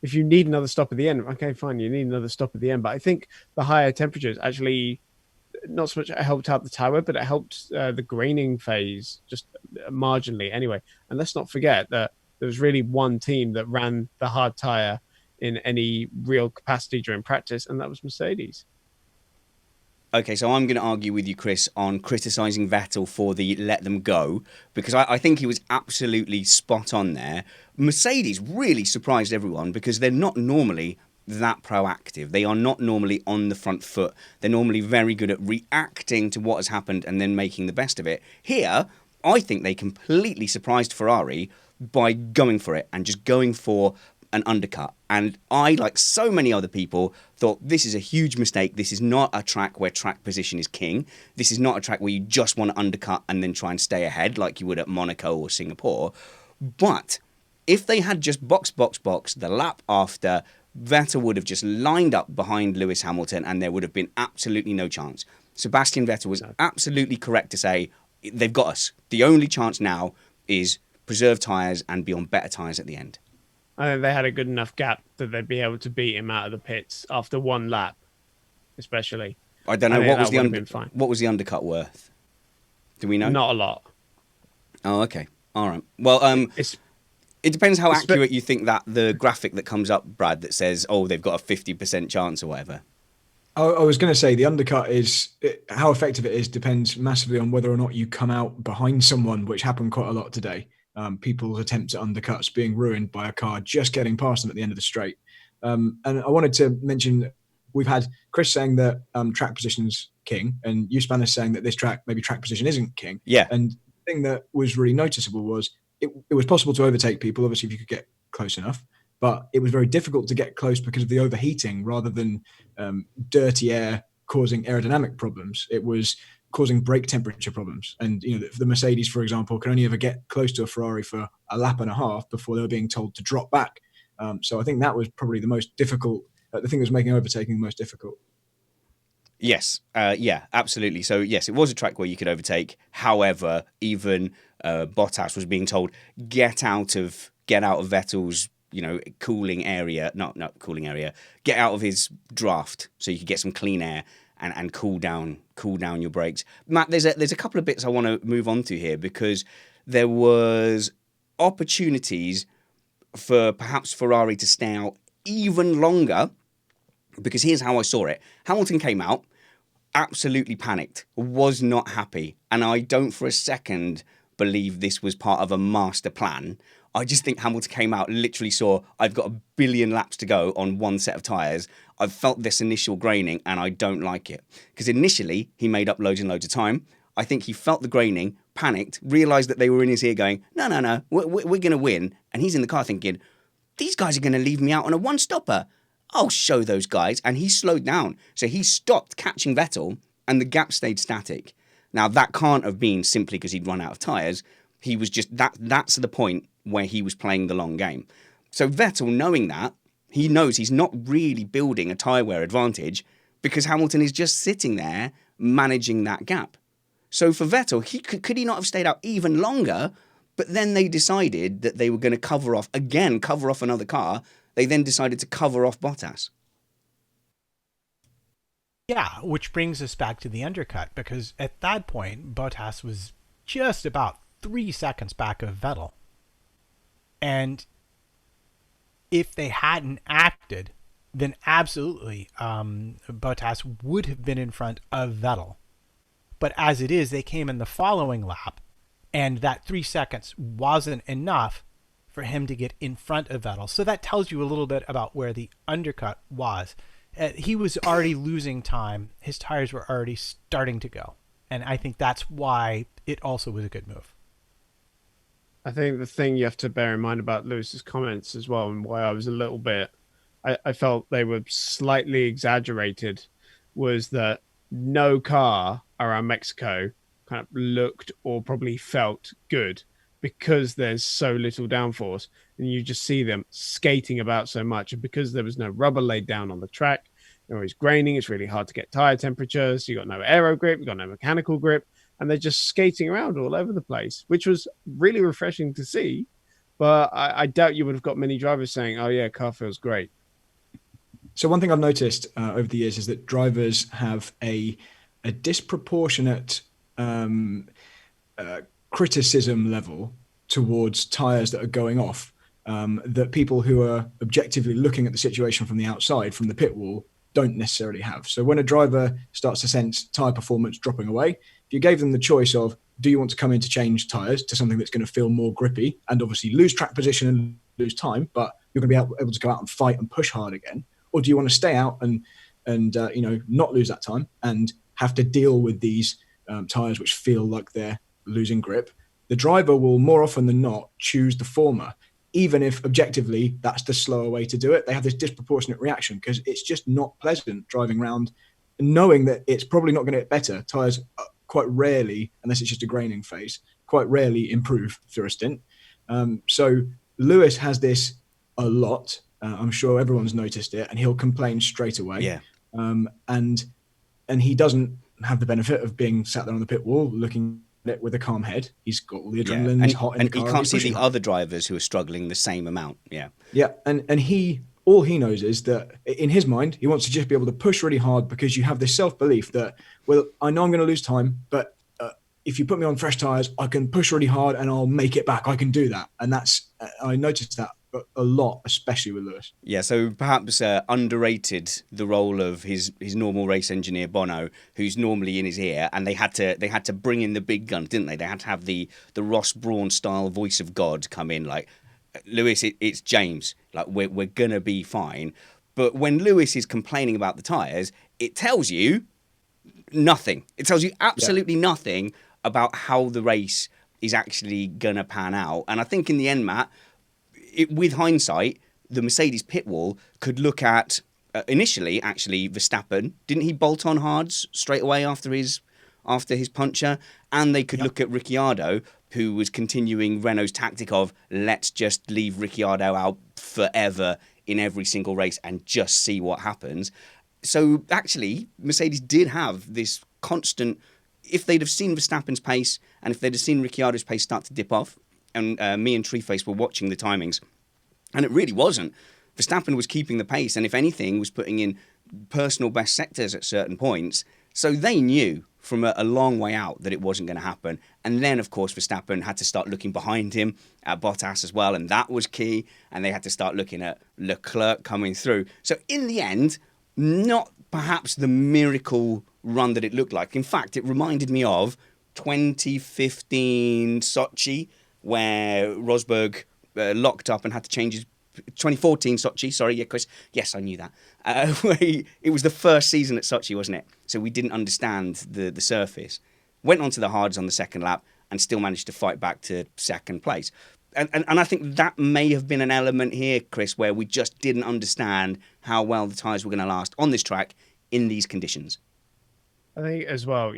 If you need another stop at the end, okay, fine, you need another stop at the end. But I think the higher temperatures actually not so much helped out the tower, but it helped the graining phase just marginally anyway. And let's not forget that there was really one team that ran the hard tire in any real capacity during practice, and that was Mercedes. Okay, so I'm going to argue with you, Chris, on criticising Vettel for the let them go, because I think he was absolutely spot on there. Mercedes really surprised everyone because they're not normally that proactive. They are not normally on the front foot. They're normally very good at reacting to what has happened and then making the best of it. Here, I think they completely surprised Ferrari by going for it and just going for an undercut. And I, like so many other people, thought this is a huge mistake. This is not a track where track position is king. This is not a track where you just want to undercut and then try and stay ahead like you would at Monaco or Singapore. But if they had just box the lap after, Vettel would have just lined up behind Lewis Hamilton and there would have been absolutely no chance. Sebastian Vettel was absolutely correct to say, they've got us. The only chance now is preserve tyres and be on better tyres at the end. I think they had a good enough gap that they'd be able to beat him out of the pits after one lap, especially. I don't know, what was the undercut worth? Do we know? Not a lot. Oh, okay. All right. Well, it depends how accurate you think that the graphic that comes up, Brad, that says, oh, they've got a 50% chance or whatever. I was going to say the undercut how effective it is depends massively on whether or not you come out behind someone, which happened quite a lot today. People's attempts at undercuts being ruined by a car just getting past them at the end of the straight. And I wanted to mention, we've had Chris saying that track position's king, and Usman saying that this track, maybe track position isn't king. Yeah. And the thing that was really noticeable was it was possible to overtake people, obviously, if you could get close enough. But it was very difficult to get close because of the overheating rather than dirty air causing aerodynamic problems. It was causing brake temperature problems. And, the Mercedes, for example, can only ever get close to a Ferrari for a lap and a half before they were being told to drop back. So I think that was probably the most difficult, the thing that was making overtaking the most difficult. Yes. Yeah, absolutely. So, yes, it was a track where you could overtake. However, even Bottas was being told, get out of Vettel's cooling area, not cooling area, get out of his draft so you could get some clean air and cool down your brakes. Matt, there's a couple of bits I want to move on to here because there was opportunities for perhaps Ferrari to stay out even longer, because here's how I saw it. Hamilton came out, absolutely panicked, was not happy, and I don't for a second believe this was part of a master plan. I just think Hamilton came out, literally saw, I've got 1 billion laps to go on one set of tyres. I've felt this initial graining and I don't like it. Because initially, he made up loads and loads of time. I think he felt the graining, panicked, realised that they were in his ear going, no, we're going to win. And he's in the car thinking, these guys are going to leave me out on a one-stopper. I'll show those guys. And he slowed down. So he stopped catching Vettel and the gap stayed static. Now, that can't have been simply because he'd run out of tyres. He was just, that's the point where he was playing the long game. So Vettel, knowing that, he knows he's not really building a tyre wear advantage because Hamilton is just sitting there managing that gap. So for Vettel, could he not have stayed out even longer? But then they decided that they were going to cover off another car. They then decided to cover off Bottas. Yeah, which brings us back to the undercut, because at that point, Bottas was just about 3 seconds back of Vettel. And if they hadn't acted, then absolutely Bottas would have been in front of Vettel. But as it is, they came in the following lap, and that 3 seconds wasn't enough for him to get in front of Vettel. So that tells you a little bit about where the undercut was. He was already losing time. His tires were already starting to go. And I think that's why it also was a good move. I think the thing you have to bear in mind about Lewis's comments as well, and why I was a little bit, I felt they were slightly exaggerated, was that no car around Mexico kind of looked or probably felt good because there's so little downforce and you just see them skating about so much. And because there was no rubber laid down on the track, they're always graining. It's really hard to get tire temperatures. You got no aero grip, you got no mechanical grip, and they're just skating around all over the place, which was really refreshing to see. But I doubt you would have got many drivers saying, oh yeah, car feels great. So one thing I've noticed over the years is that drivers have a disproportionate criticism level towards tyres that are going off, that people who are objectively looking at the situation from the outside, from the pit wall, don't necessarily have. So when a driver starts to sense tyre performance dropping away, if you gave them the choice of, do you want to come in to change tyres to something that's going to feel more grippy and obviously lose track position and lose time, but you're going to be able to go out and fight and push hard again, or do you want to stay out and not lose that time and have to deal with these tyres which feel like they're losing grip? The driver will more often than not choose the former, even if objectively that's the slower way to do it. They have this disproportionate reaction because it's just not pleasant driving around knowing that it's probably not going to get better. Tyres quite rarely, unless it's just a graining phase, quite rarely improve through a stint. So Lewis has this a lot. I'm sure everyone's noticed it, and he'll complain straight away. Yeah. And he doesn't have the benefit of being sat there on the pit wall looking at it with a calm head. He's got all the adrenaline. He's hot in the car. And he can't see the other drivers who are struggling the same amount. Yeah. Yeah. And all he knows is that in his mind, he wants to just be able to push really hard because you have this self-belief that, well, I know I'm going to lose time, but if you put me on fresh tyres, I can push really hard and I'll make it back. I can do that. And that's, I noticed that a lot, especially with Lewis. Yeah, so perhaps underrated the role of his normal race engineer Bono, who's normally in his ear, and they had to bring in the big guns, didn't they? They had to have the Ross Brawn style voice of God come in, like, Lewis, it's James, like we're gonna be fine. But when Lewis is complaining about the tyres, it tells you nothing. It tells you absolutely nothing about how the race is actually gonna pan out. And I think in the end, Matt, with hindsight, the Mercedes pit wall could look at initially actually Verstappen. Didn't he bolt on hards straight away after his puncture? And they could look at Ricciardo, who was continuing Renault's tactic of let's just leave Ricciardo out forever in every single race and just see what happens. So actually, Mercedes did have this constant, if they'd have seen Verstappen's pace and if they'd have seen Ricciardo's pace start to dip off, and me and Treeface were watching the timings, and it really wasn't. Verstappen was keeping the pace, and if anything, was putting in personal best sectors at certain points. So they knew from a long way out that it wasn't going to happen. And then, of course, Verstappen had to start looking behind him at Bottas as well, and that was key. And they had to start looking at Leclerc coming through. So in the end, not perhaps the miracle run that it looked like. In fact, it reminded me of 2015 Sochi, where Rosberg locked up and had to change his 2014 Sochi, sorry, yeah, Chris. Yes, I knew that. It was the first season at Sochi, wasn't it? So we didn't understand the surface. Went on to the hards on the second lap, and still managed to fight back to second place. And I think that may have been an element here, Chris, where we just didn't understand how well the tyres were going to last on this track in these conditions. I think as well,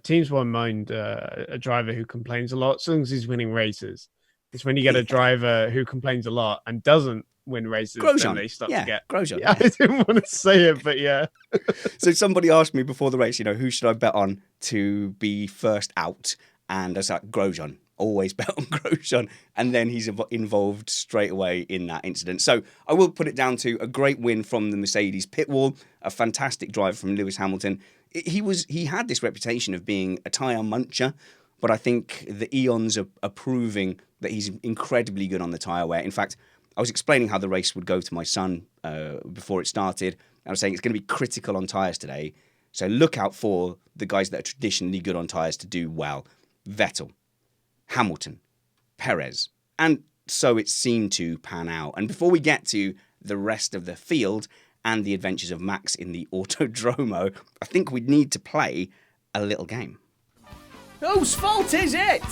teams won't mind a driver who complains a lot, as long as he's winning races. It's when you get a driver who complains a lot and doesn't win races, Grosjean. then they start to get... Grosjean. Yeah, I didn't want to say it, but yeah. So somebody asked me before the race, who should I bet on to be first out? And I was like, Grosjean. Always bet on Grosjean. And then he's involved straight away in that incident. So I will put it down to a great win from the Mercedes pit wall, a fantastic drive from Lewis Hamilton. He had this reputation of being a tyre muncher, but I think the eons are proving that he's incredibly good on the tyre wear. In fact, I was explaining how the race would go to my son before it started. I was saying it's going to be critical on tyres today. So look out for the guys that are traditionally good on tyres to do well. Vettel, Hamilton, Perez, and so it seemed to pan out. And before we get to the rest of the field and the adventures of Max in the Autodromo, I think we need to play a little game. Whose fault is it?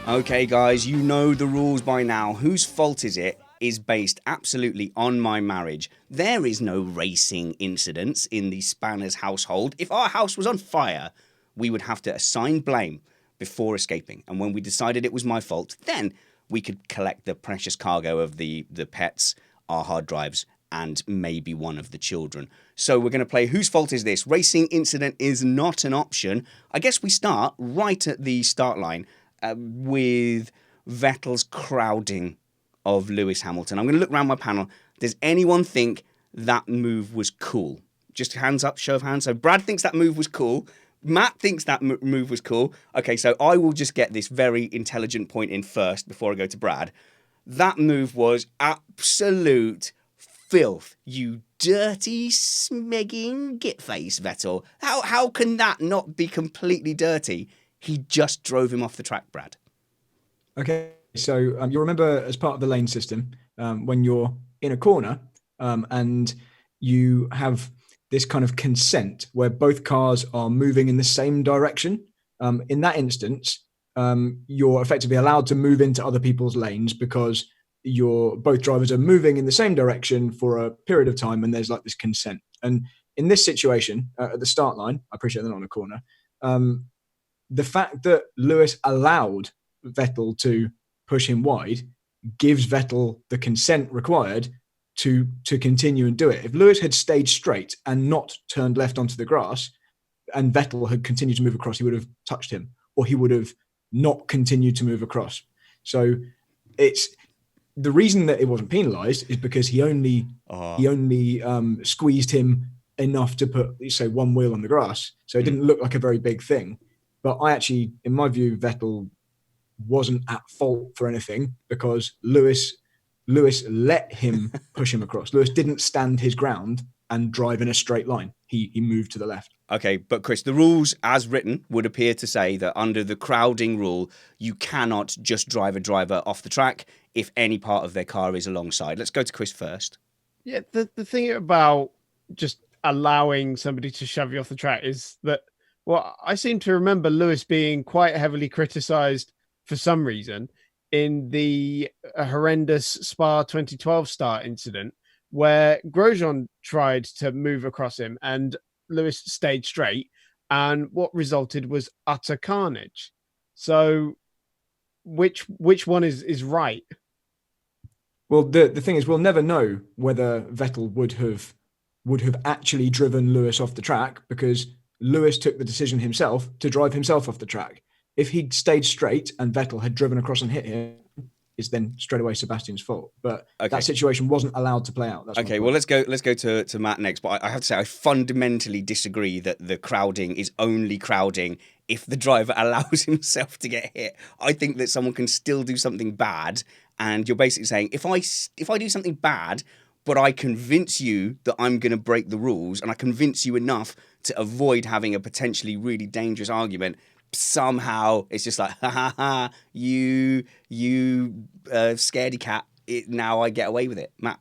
Okay, guys, you know the rules by now. Whose fault is it? Is based absolutely on my marriage. There is no racing incidents in the Spanners household. If our house was on fire, we would have to assign blame before escaping. And when we decided it was my fault, then we could collect the precious cargo of the pets, our hard drives, and maybe one of the children. So we're going to play Whose Fault Is This? Racing incident is not an option. I guess we start right at the start line with Vettel's crowding of Lewis Hamilton. I'm going to look around my panel. Does anyone think that move was cool? Just hands up, show of hands. So Brad thinks that move was cool. Matt thinks that move was cool. Okay, so I will just get this very intelligent point in first before I go to Brad. That move was absolute filth. You dirty, smegging git-face, Vettel. How can that not be completely dirty? He just drove him off the track, Brad. Okay, so you'll remember as part of the lane system, when you're in a corner and you have this kind of consent where both cars are moving in the same direction. In that instance, you're effectively allowed to move into other people's lanes because both drivers are moving in the same direction for a period of time, and there's like this consent. And in this situation, at the start line, I appreciate they're not on a corner, the fact that Lewis allowed Vettel to push him wide gives Vettel the consent required to continue and do it. If Lewis had stayed straight and not turned left onto the grass, and Vettel had continued to move across, he would have touched him, or he would have not continued to move across. So it's the reason that it wasn't penalised is because he only squeezed him enough to put, say, one wheel on the grass. So it didn't look like a very big thing. But I actually, in my view, Vettel wasn't at fault for anything because Lewis let him push him across. Lewis didn't stand his ground and drive in a straight line. He moved to the left. Okay, but Chris, the rules as written would appear to say that under the crowding rule, you cannot just drive a driver off the track if any part of their car is alongside. Let's go to Chris first. Yeah, the thing about just allowing somebody to shove you off the track is that, well, I seem to remember Lewis being quite heavily criticised for some reason in the horrendous Spa 2012 start incident where Grosjean tried to move across him and Lewis stayed straight, and what resulted was utter carnage. So which one is right? Well, the thing is, we'll never know whether Vettel would have actually driven Lewis off the track because Lewis took the decision himself to drive himself off the track. If he'd stayed straight and Vettel had driven across and hit him, it's then straight away Sebastian's fault. But that situation wasn't allowed to play out. That's okay, well, let's go to Matt next. But I have to say, I fundamentally disagree that the crowding is only crowding if the driver allows himself to get hit. I think that someone can still do something bad, and you're basically saying, if I do something bad, but I convince you that I'm going to break the rules, and I convince you enough to avoid having a potentially really dangerous argument, somehow it's just like, ha, you scaredy cat, now I get away with it. Matt?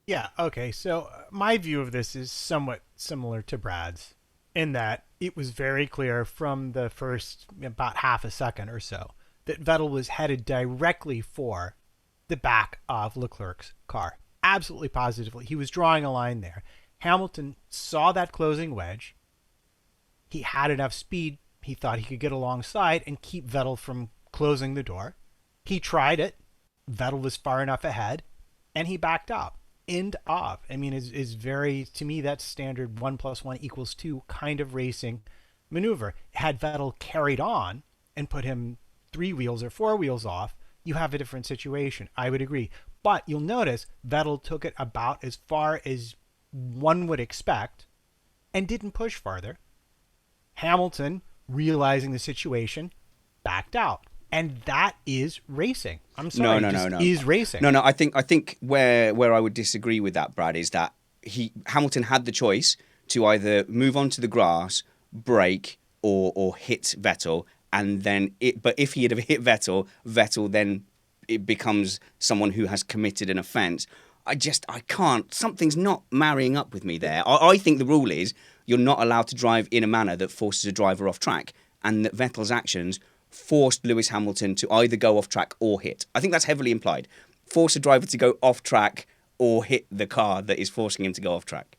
Yeah, okay. So my view of this is somewhat similar to Brad's. in that it was very clear from the first about half a second or so that Vettel was headed directly for the back of Leclerc's car. Absolutely positively. He was drawing a line there. Hamilton saw that closing wedge. He had enough speed. He thought he could get alongside and keep Vettel from closing the door. He tried it. Vettel was far enough ahead, and he backed up. End of. I mean, is very, to me, that's standard 1 + 1 = 2 kind of racing maneuver. Had Vettel carried on and put him 3 wheels or 4 wheels off, you have a different situation. I would agree. But you'll notice Vettel took it about as far as one would expect and didn't push farther. Hamilton, realizing the situation, backed out. And that is racing. I'm sorry, No. is racing. No. I think where I would disagree with that, Brad, is that Hamilton had the choice to either move on to the grass, brake, or hit Vettel, and then but if he had hit Vettel then it becomes someone who has committed an offence. I can't. Something's not marrying up with me there. I think the rule is you're not allowed to drive in a manner that forces a driver off track, and that Vettel's actions forced Lewis Hamilton to either go off track or hit. I think that's heavily implied. Force a driver to go off track or hit the car that is forcing him to go off track.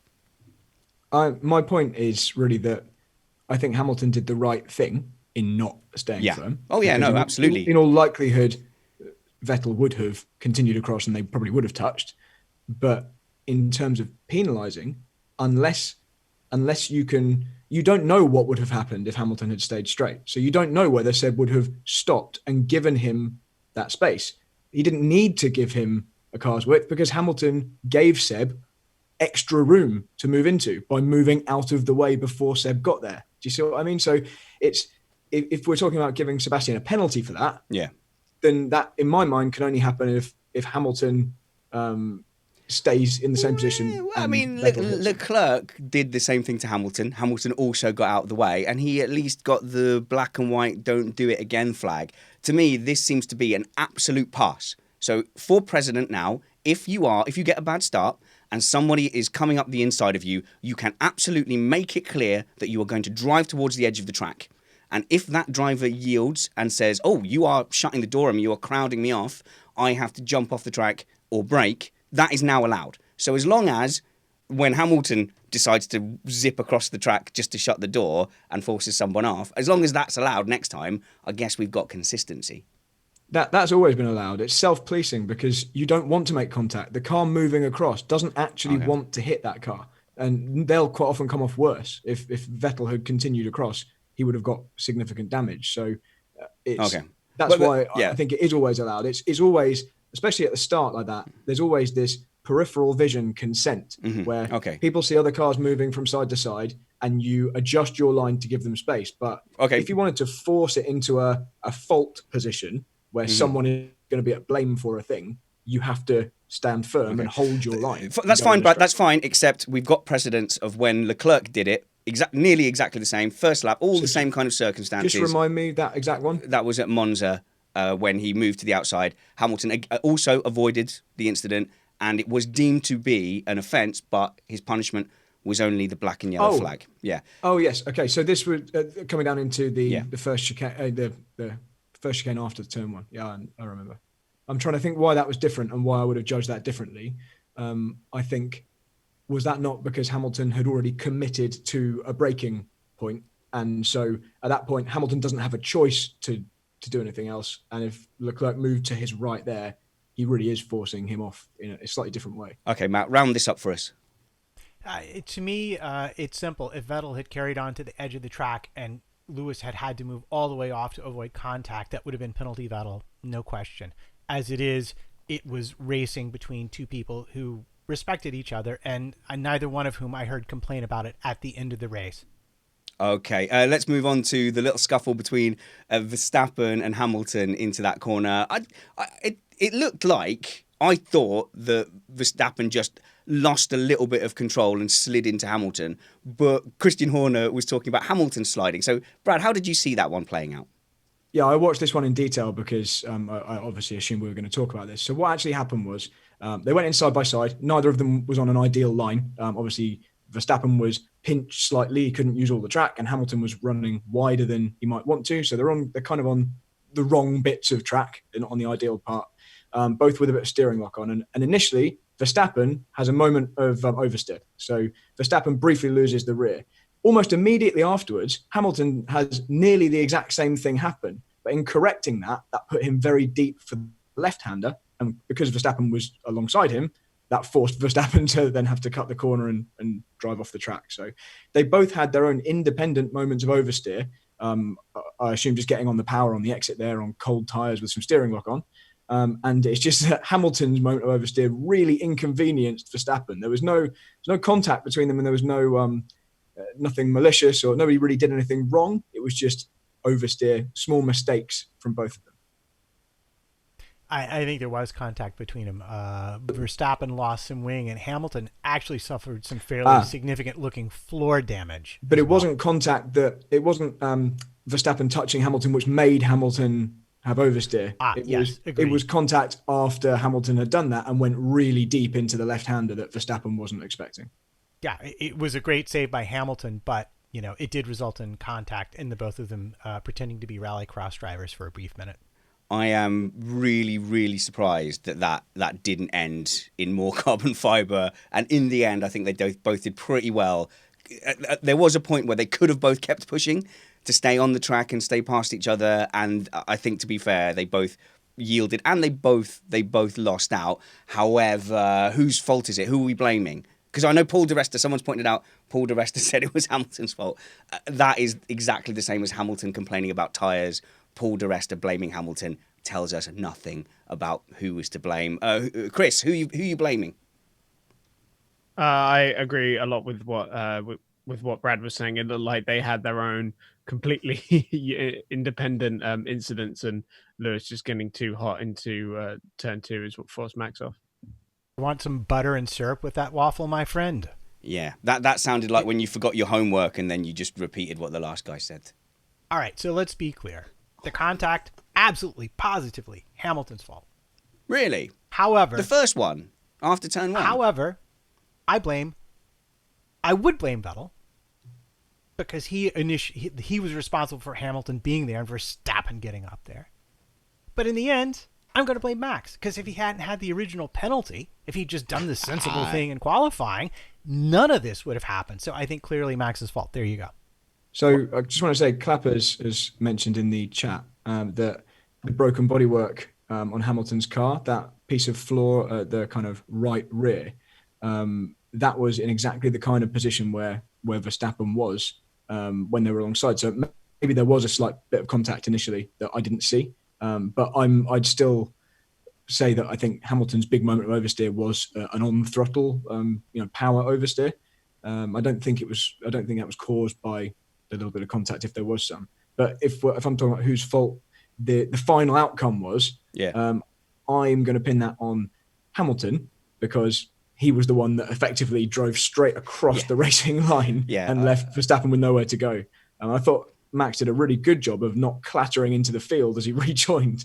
My point is really that I think Hamilton did the right thing in not staying firm. Oh, yeah, no, absolutely. In all likelihood, Vettel would have continued across and they probably would have touched. But in terms of penalising, unless you don't know what would have happened if Hamilton had stayed straight. So you don't know whether Seb would have stopped and given him that space. He didn't need to give him a car's width because Hamilton gave Seb extra room to move into by moving out of the way before Seb got there. Do you see what I mean? So it's, if we're talking about giving Sebastian a penalty for that, then that, in my mind, can only happen if Hamilton stays in the same position. I mean, Leclerc did the same thing to Hamilton. Hamilton also got out of the way, and he at least got the black and white "don't do it again" flag. To me, this seems to be an absolute pass. So for president now, if you get a bad start and somebody is coming up the inside of you, you can absolutely make it clear that you are going to drive towards the edge of the track. And if that driver yields and says, "Oh, you are shutting the door on me, you are crowding me off, I have to jump off the track or brake," that is now allowed. So as long as when Hamilton decides to zip across the track just to shut the door and forces someone off, as long as that's allowed next time, I guess we've got consistency. That's always been allowed. It's self-policing because you don't want to make contact. The car moving across doesn't actually want to hit that car. And they'll quite often come off worse. If Vettel had continued across, he would have got significant damage. So that's why I think it is always allowed. It's always, especially at the start like that, there's always this peripheral vision consent where people see other cars moving from side to side and you adjust your line to give them space. But if you wanted to force it into a fault position where someone is going to be at blame for a thing, you have to stand firm and hold your line. That's fine, but that's fine, except we've got precedents of when Leclerc did it, nearly exactly the same, first lap, all the same kind of circumstances. Just remind me that exact one. That was at Monza when he moved to the outside. Hamilton also avoided the incident, and it was deemed to be an offence, but his punishment was only the black and yellow flag. Yeah. Oh yes. Okay. So this was coming down into the first chicane, the first chicane after the turn one. Yeah, I remember. I'm trying to think why that was different and why I would have judged that differently. I think, was that not because Hamilton had already committed to a braking point, and so at that point Hamilton doesn't have a choice to do anything else, and if Leclerc moved to his right there, he really is forcing him off in a slightly different way. Okay, Matt, round this up for us. To me, it's simple. If Vettel had carried on to the edge of the track and Lewis had to move all the way off to avoid contact, that would have been penalty Vettel, no question. As it is, it was racing between two people who respected each other, and neither one of whom I heard complain about it at the end of the race. Okay, let's move on to the little scuffle between Verstappen and Hamilton into that corner. It looked like, I thought that Verstappen just lost a little bit of control and slid into Hamilton, but Christian Horner was talking about Hamilton sliding. So, Brad, how did you see that one playing out? Yeah, I watched this one in detail because I obviously assumed we were going to talk about this. So what actually happened was they went in side by side. Neither of them was on an ideal line. Obviously, Verstappen was pinched slightly, he couldn't use all the track, and Hamilton was running wider than he might want to. So they're kind of on the wrong bits of track and not on the ideal part, both with a bit of steering lock on. And initially, Verstappen has a moment of oversteer. So Verstappen briefly loses the rear. Almost immediately afterwards, Hamilton has nearly the exact same thing happen. But in correcting that put him very deep for the left-hander. And because Verstappen was alongside him, that forced Verstappen to then have to cut the corner and drive off the track. So they both had their own independent moments of oversteer. I assume just getting on the power on the exit there on cold tyres with some steering lock on. And it's just that Hamilton's moment of oversteer really inconvenienced Verstappen. There was no contact between them, and there was nothing malicious, or nobody really did anything wrong. It was just oversteer, small mistakes from both of them. I think there was contact between them. Verstappen lost some wing, and Hamilton actually suffered some fairly significant looking floor damage. But it wasn't contact it wasn't Verstappen touching Hamilton, which made Hamilton have oversteer. It was contact after Hamilton had done that and went really deep into the left-hander that Verstappen wasn't expecting. Yeah, it was a great save by Hamilton, but it did result in contact in the both of them pretending to be rallycross drivers for a brief minute. I am really, really surprised that didn't end in more carbon fibre. And in the end, I think they both did pretty well. There was a point where they could have both kept pushing to stay on the track and stay past each other. And I think, to be fair, they both yielded and they both lost out. However, whose fault is it? Who are we blaming? Because I know Paul di Resta, someone's pointed out, Paul di Resta said it was Hamilton's fault. That is exactly the same as Hamilton complaining about tyres. Paul di Resta blaming Hamilton tells us nothing about who was to blame. Chris, who you blaming? I agree a lot with what Brad was saying. It looked like they had their own completely independent incidents, and Lewis just getting too hot into turn 2 is what forced Max off. Want some butter and syrup with that waffle, my friend? Yeah, that sounded like when you forgot your homework and then you just repeated what the last guy said. All right, so let's be clear. The contact, absolutely, positively, Hamilton's fault. Really? However... The first one, after turn 1? However, I would blame Vettel, because he was responsible for Hamilton being there and Verstappen getting up there. But in the end, I'm going to blame Max, because if he hadn't had the original penalty, if he'd just done the sensible thing in qualifying, none of this would have happened. So I think clearly Max's fault. There you go. So I just want to say, Clappers has mentioned in the chat that the broken bodywork on Hamilton's car, that piece of floor at the kind of right rear, that was in exactly the kind of position where Verstappen was when they were alongside. So maybe there was a slight bit of contact initially that I didn't see. But I'd still say that I think Hamilton's big moment of oversteer was an on-throttle, power oversteer. I don't think that was caused by a little bit of contact, if there was some. But if I'm talking about whose fault the final outcome was, I'm going to pin that on Hamilton, because he was the one that effectively drove straight across the racing line and left Verstappen with nowhere to go. And I thought Max did a really good job of not clattering into the field as he rejoined.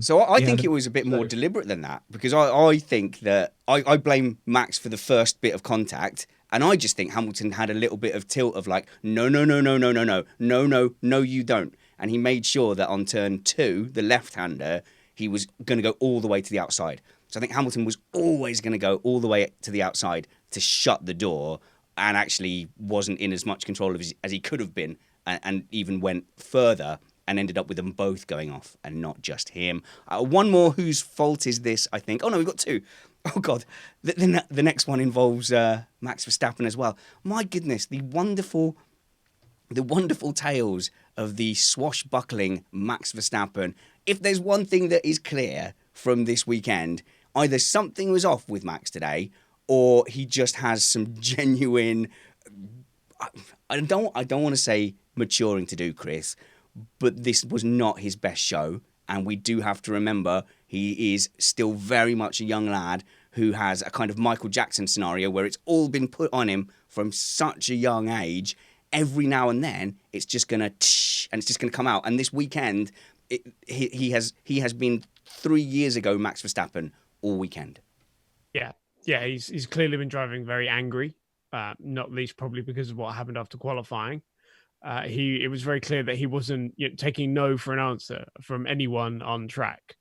So I think it was a bit more deliberate than that, because I think that I blame Max for the first bit of contact, and I just think Hamilton had a little bit of tilt of like, no, you don't. And he made sure that on turn 2, the left-hander, he was going to go all the way to the outside. So I think Hamilton was always going to go all the way to the outside to shut the door, and actually wasn't in as much control as he could have been, and even went further and ended up with them both going off and not just him. One more, whose fault is this, I think. Oh, no, we've got 2. Oh, God. The next one involves Max Verstappen as well. My goodness, the wonderful tales of the swashbuckling Max Verstappen. If there's one thing that is clear from this weekend, either something was off with Max today, or he just has some genuine... I don't want to say maturing to do, Chris, but this was not his best show, and we do have to remember he is still very much a young lad who has a kind of Michael Jackson scenario where it's all been put on him from such a young age. Every now and then it's just gonna and it's just gonna come out. And this weekend, he has been 3 years ago Max Verstappen all weekend. Yeah, he's clearly been driving very angry. not least probably because of what happened after qualifying. It was very clear that he wasn't taking no for an answer from anyone on track.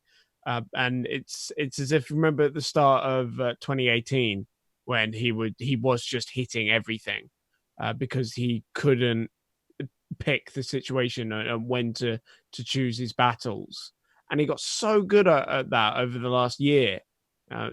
And it's as if, remember at the start of 2018 when he was just hitting everything because he couldn't pick the situation and when to choose his battles, and he got so good at that over the last year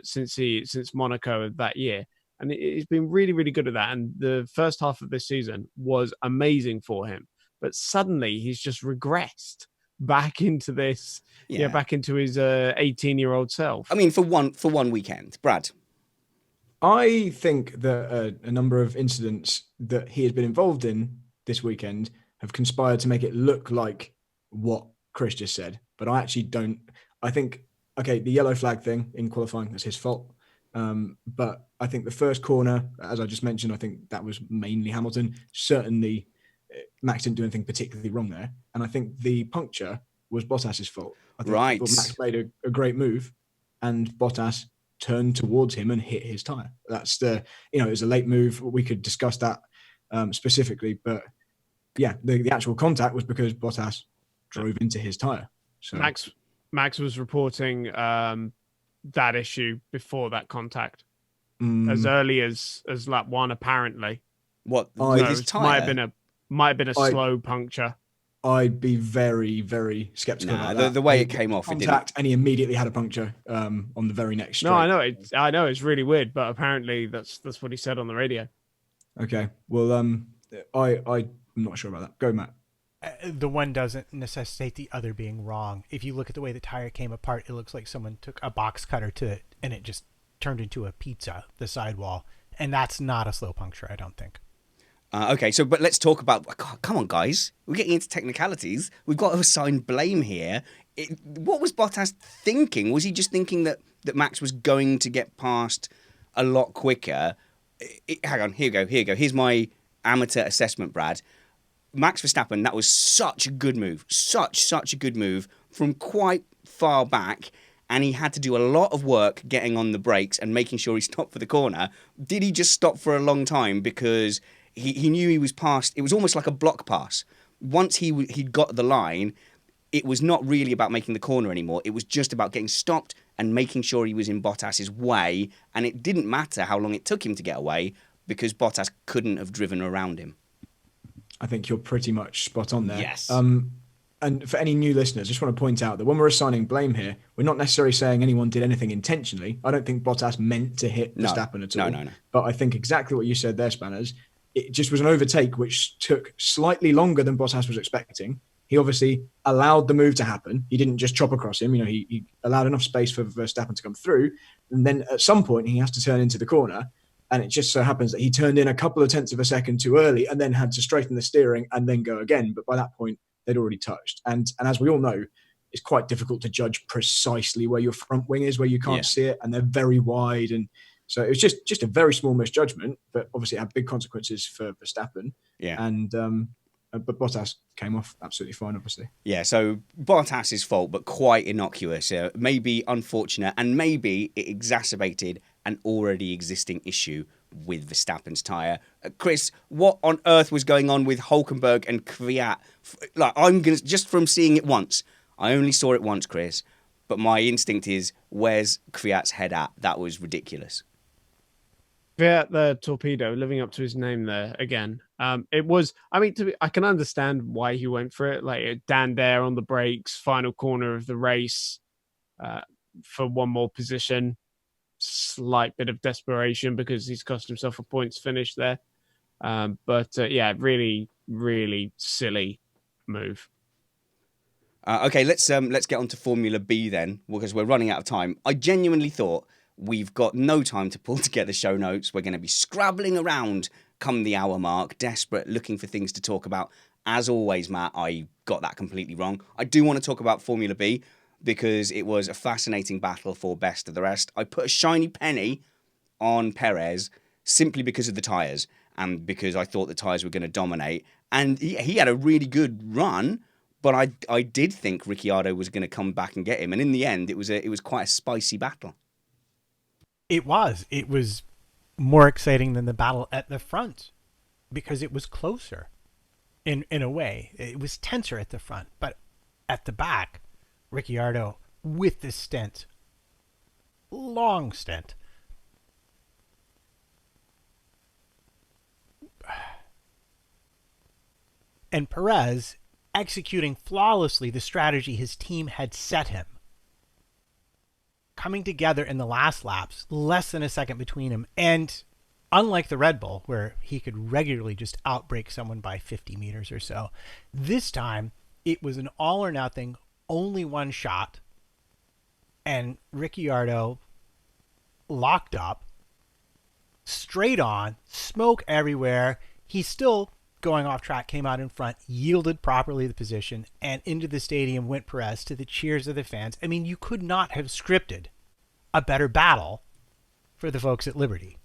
since Monaco of that year, and he's been really, really good at that. And the first half of this season was amazing for him, but suddenly he's just regressed back into this, back into his 18-year-old self. I mean, for one weekend, Brad. I think that a number of incidents that he has been involved in this weekend have conspired to make it look like what Chris just said. But I actually don't. I think, okay, the yellow flag thing in qualifying, that's his fault. But I think the first corner, as I just mentioned, I think that was mainly Hamilton. Certainly, Max didn't do anything particularly wrong there. And I think the puncture was Bottas's fault. I think Max made a great move, and Bottas turned towards him and hit his tire. That's it was a late move. We could discuss that specifically, but yeah, the actual contact was because Bottas drove into his tire. So Max was reporting that issue before that contact, as early as lap 1, apparently. What with his tire? Might have been a slow puncture. I'd be very, very skeptical about that. The way it came off, contact, and he immediately had a puncture on the very next straight. No, I know it's really weird, but apparently that's what he said on the radio. Okay, well, I'm not sure about that. Go, Matt. The one doesn't necessitate the other being wrong. If you look at the way the tire came apart, it looks like someone took a box cutter to it and it just turned into a pizza, the sidewall, and that's not a slow puncture, I don't think. Okay, but let's talk about. Come on, guys. We're getting into technicalities. We've got to assign blame here. What was Bottas thinking? Was he just thinking that Max was going to get past a lot quicker? Hang on, here you go. Here's my amateur assessment, Brad. Max Verstappen, that was such a good move. Such a good move from quite far back. And he had to do a lot of work getting on the brakes and making sure he stopped for the corner. Did he just stop for a long time because he knew he was past? It was almost like a block pass. Once he'd got the line, it was not really about making the corner anymore. It was just about getting stopped and making sure he was in Bottas's way. And it didn't matter how long it took him to get away because Bottas couldn't have driven around him. I think you're pretty much spot on there. Yes. And for any new listeners, I just want to point out that when we're assigning blame here, we're not necessarily saying anyone did anything intentionally. I don't think Bottas meant to hit Verstappen at all. No. But I think exactly what you said there, Spanners, it just was an overtake which took slightly longer than Bottas was expecting. He obviously allowed the move to happen. He didn't just chop across him. He allowed enough space for Verstappen to come through. And then at some point, he has to turn into the corner. And it just so happens that he turned in a couple of tenths of a second too early and then had to straighten the steering and then go again. But by that point, they'd already touched. And as we all know, it's quite difficult to judge precisely where your front wing is, where you can't see it, and they're very wide. And so it was just a very small misjudgment, but obviously it had big consequences for Verstappen. Yeah. And but Bottas came off absolutely fine, obviously. Yeah, so Bottas's fault, but quite innocuous. Maybe unfortunate, and maybe it exacerbated an already existing issue with Verstappen's tyre. Chris, what on earth was going on with Hülkenberg and Kvyat? I'm gonna, just from seeing it once, I only saw it once, Chris, but my instinct is, where's Kvyat's head at? That was ridiculous. Kvyat, the torpedo, living up to his name there again. It was, I can understand why he went for it. Like Dan Dare on the brakes, final corner of the race, for one more position. Slight bit of desperation because he's cost himself a points finish there. But really, really silly move. Okay, let's get on to Formula B then, because we're running out of time. I genuinely thought we've got no time to pull together show notes. We're going to be scrabbling around come the hour mark, desperate, looking for things to talk about. As always, Matt, I got that completely wrong. I do want to talk about Formula B because it was a fascinating battle for best of the rest. I put a shiny penny on Perez simply because of the tyres and because I thought the tyres were going to dominate. And he had a really good run, but I did think Ricciardo was going to come back and get him. And in the end, it was quite a spicy battle. It was more exciting than the battle at the front because it was closer in a way. It was tenser at the front, but at the back, Ricciardo with the stint, long stint. And Perez executing flawlessly the strategy his team had set him. Coming together in the last laps, less than a second between him, and unlike the Red Bull, where he could regularly just outbrake someone by 50 meters or so, this time it was an all or nothing, only one shot, and Ricciardo locked up, straight on, smoke everywhere. He's still going off track, came out in front, yielded properly the position, and into the stadium went Perez to the cheers of the fans. I mean, you could not have scripted a better battle for the folks at Liberty.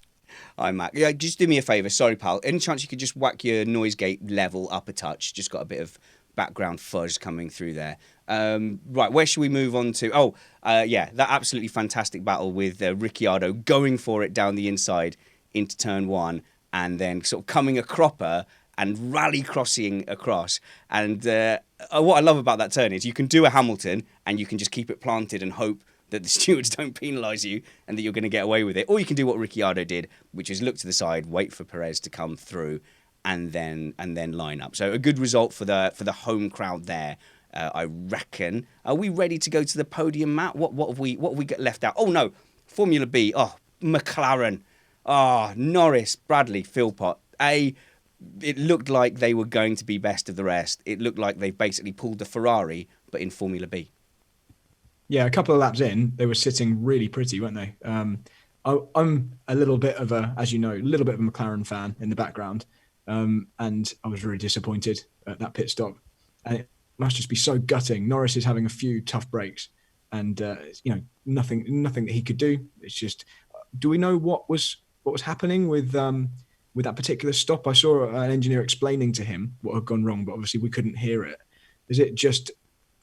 Hi, Mac. Yeah, just do me a favour. Sorry, pal. Any chance you could just whack your noise gate level up a touch? Just got a bit of background fuzz coming through there. Right, where should we move on to? Yeah, that absolutely fantastic battle with Ricciardo going for it down the inside into turn one and then sort of coming a cropper and rally crossing across. And what I love about that turn is you can do a Hamilton and you can just keep it planted and hope that the stewards don't penalise you and that you're going to get away with it. Or you can do what Ricciardo did, which is look to the side, wait for Perez to come through, and then line up. So a good result for the home crowd there, I reckon. Are we ready to go to the podium, Matt? What have we got left out? Oh no, Formula B. Oh, McLaren. Oh, Norris, Bradley, Philpott. It looked like they were going to be best of the rest. It looked like they basically pulled the Ferrari, but in Formula B. Yeah, a couple of laps in, they were sitting really pretty, weren't they? I'm a little bit of a, as you know, a little bit of a McLaren fan in the background, and I was really disappointed at that pit stop. And it must just be so gutting. Norris is having a few tough breaks, and nothing that he could do. It's just, do we know what was happening with that particular stop? I saw an engineer explaining to him what had gone wrong, but obviously we couldn't hear it. Is it just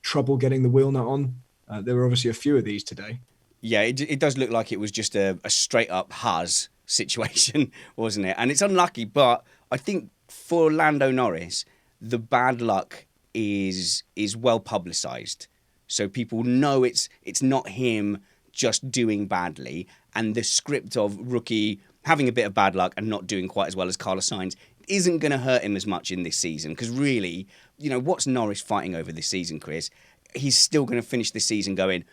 trouble getting the wheel nut on? There were obviously a few of these today. Yeah, it does look like it was just a straight up Haas situation, wasn't it? And it's unlucky, but I think for Lando Norris, the bad luck is well publicised. So people know it's not him just doing badly, and the script of rookie having a bit of bad luck and not doing quite as well as Carlos Sainz isn't going to hurt him as much in this season. Because really, what's Norris fighting over this season, Chris? He's still going to finish this season going,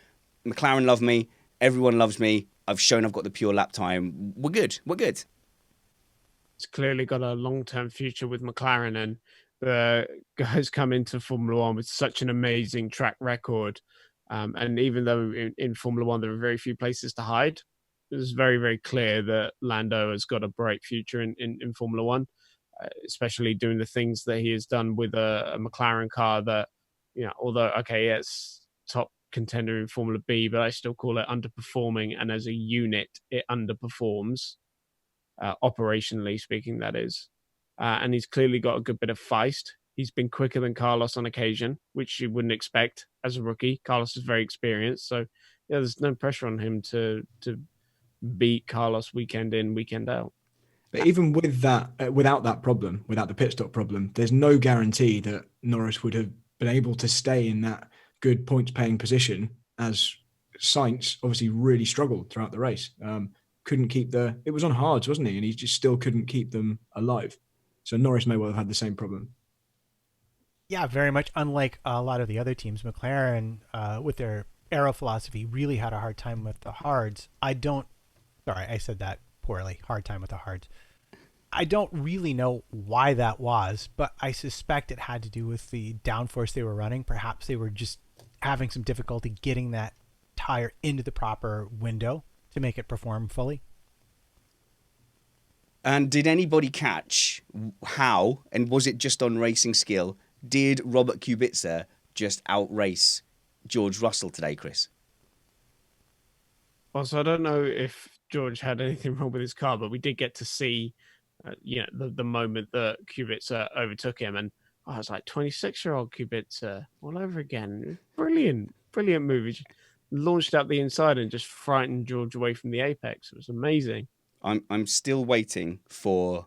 McLaren love me, everyone loves me, I've shown I've got the pure lap time, we're good. It's clearly got a long-term future with McLaren, and the guys come into Formula One with such an amazing track record. And even though in Formula One there are very few places to hide, it's very, very clear that Lando has got a bright future in Formula One, especially doing the things that he has done with a McLaren car that, although, okay, it's top contender in Formula B, but I still call it underperforming. And as a unit, it underperforms, operationally speaking, that is. And he's clearly got a good bit of feist. He's been quicker than Carlos on occasion, which you wouldn't expect as a rookie. Carlos is very experienced. So, there's no pressure on him to beat Carlos weekend in, weekend out. But even with that, without that problem, without the pit stop problem, there's no guarantee that Norris would have been able to stay in that good points paying position, as Sainz obviously really struggled throughout the race. Couldn't keep it was on hards, wasn't he? And he just still couldn't keep them alive. So Norris may well have had the same problem. Yeah, very much unlike a lot of the other teams. McLaren, with their aero philosophy, really had a hard time with the hards. Sorry, I said that poorly. Hard time with the hards. I don't really know why that was, but I suspect it had to do with the downforce they were running. Perhaps they were just having some difficulty getting that tire into the proper window to make it perform fully. And did anybody catch how, and was it just on racing skill, did Robert Kubica just outrace George Russell today, Chris? Well, so I don't know if George had anything wrong with his car, but we did get to see, the moment that Kubica overtook him, and I was like, 26-year-old Kubica all over again. Brilliant move. He launched out the inside and just frightened George away from the apex. It was amazing. I'm still waiting for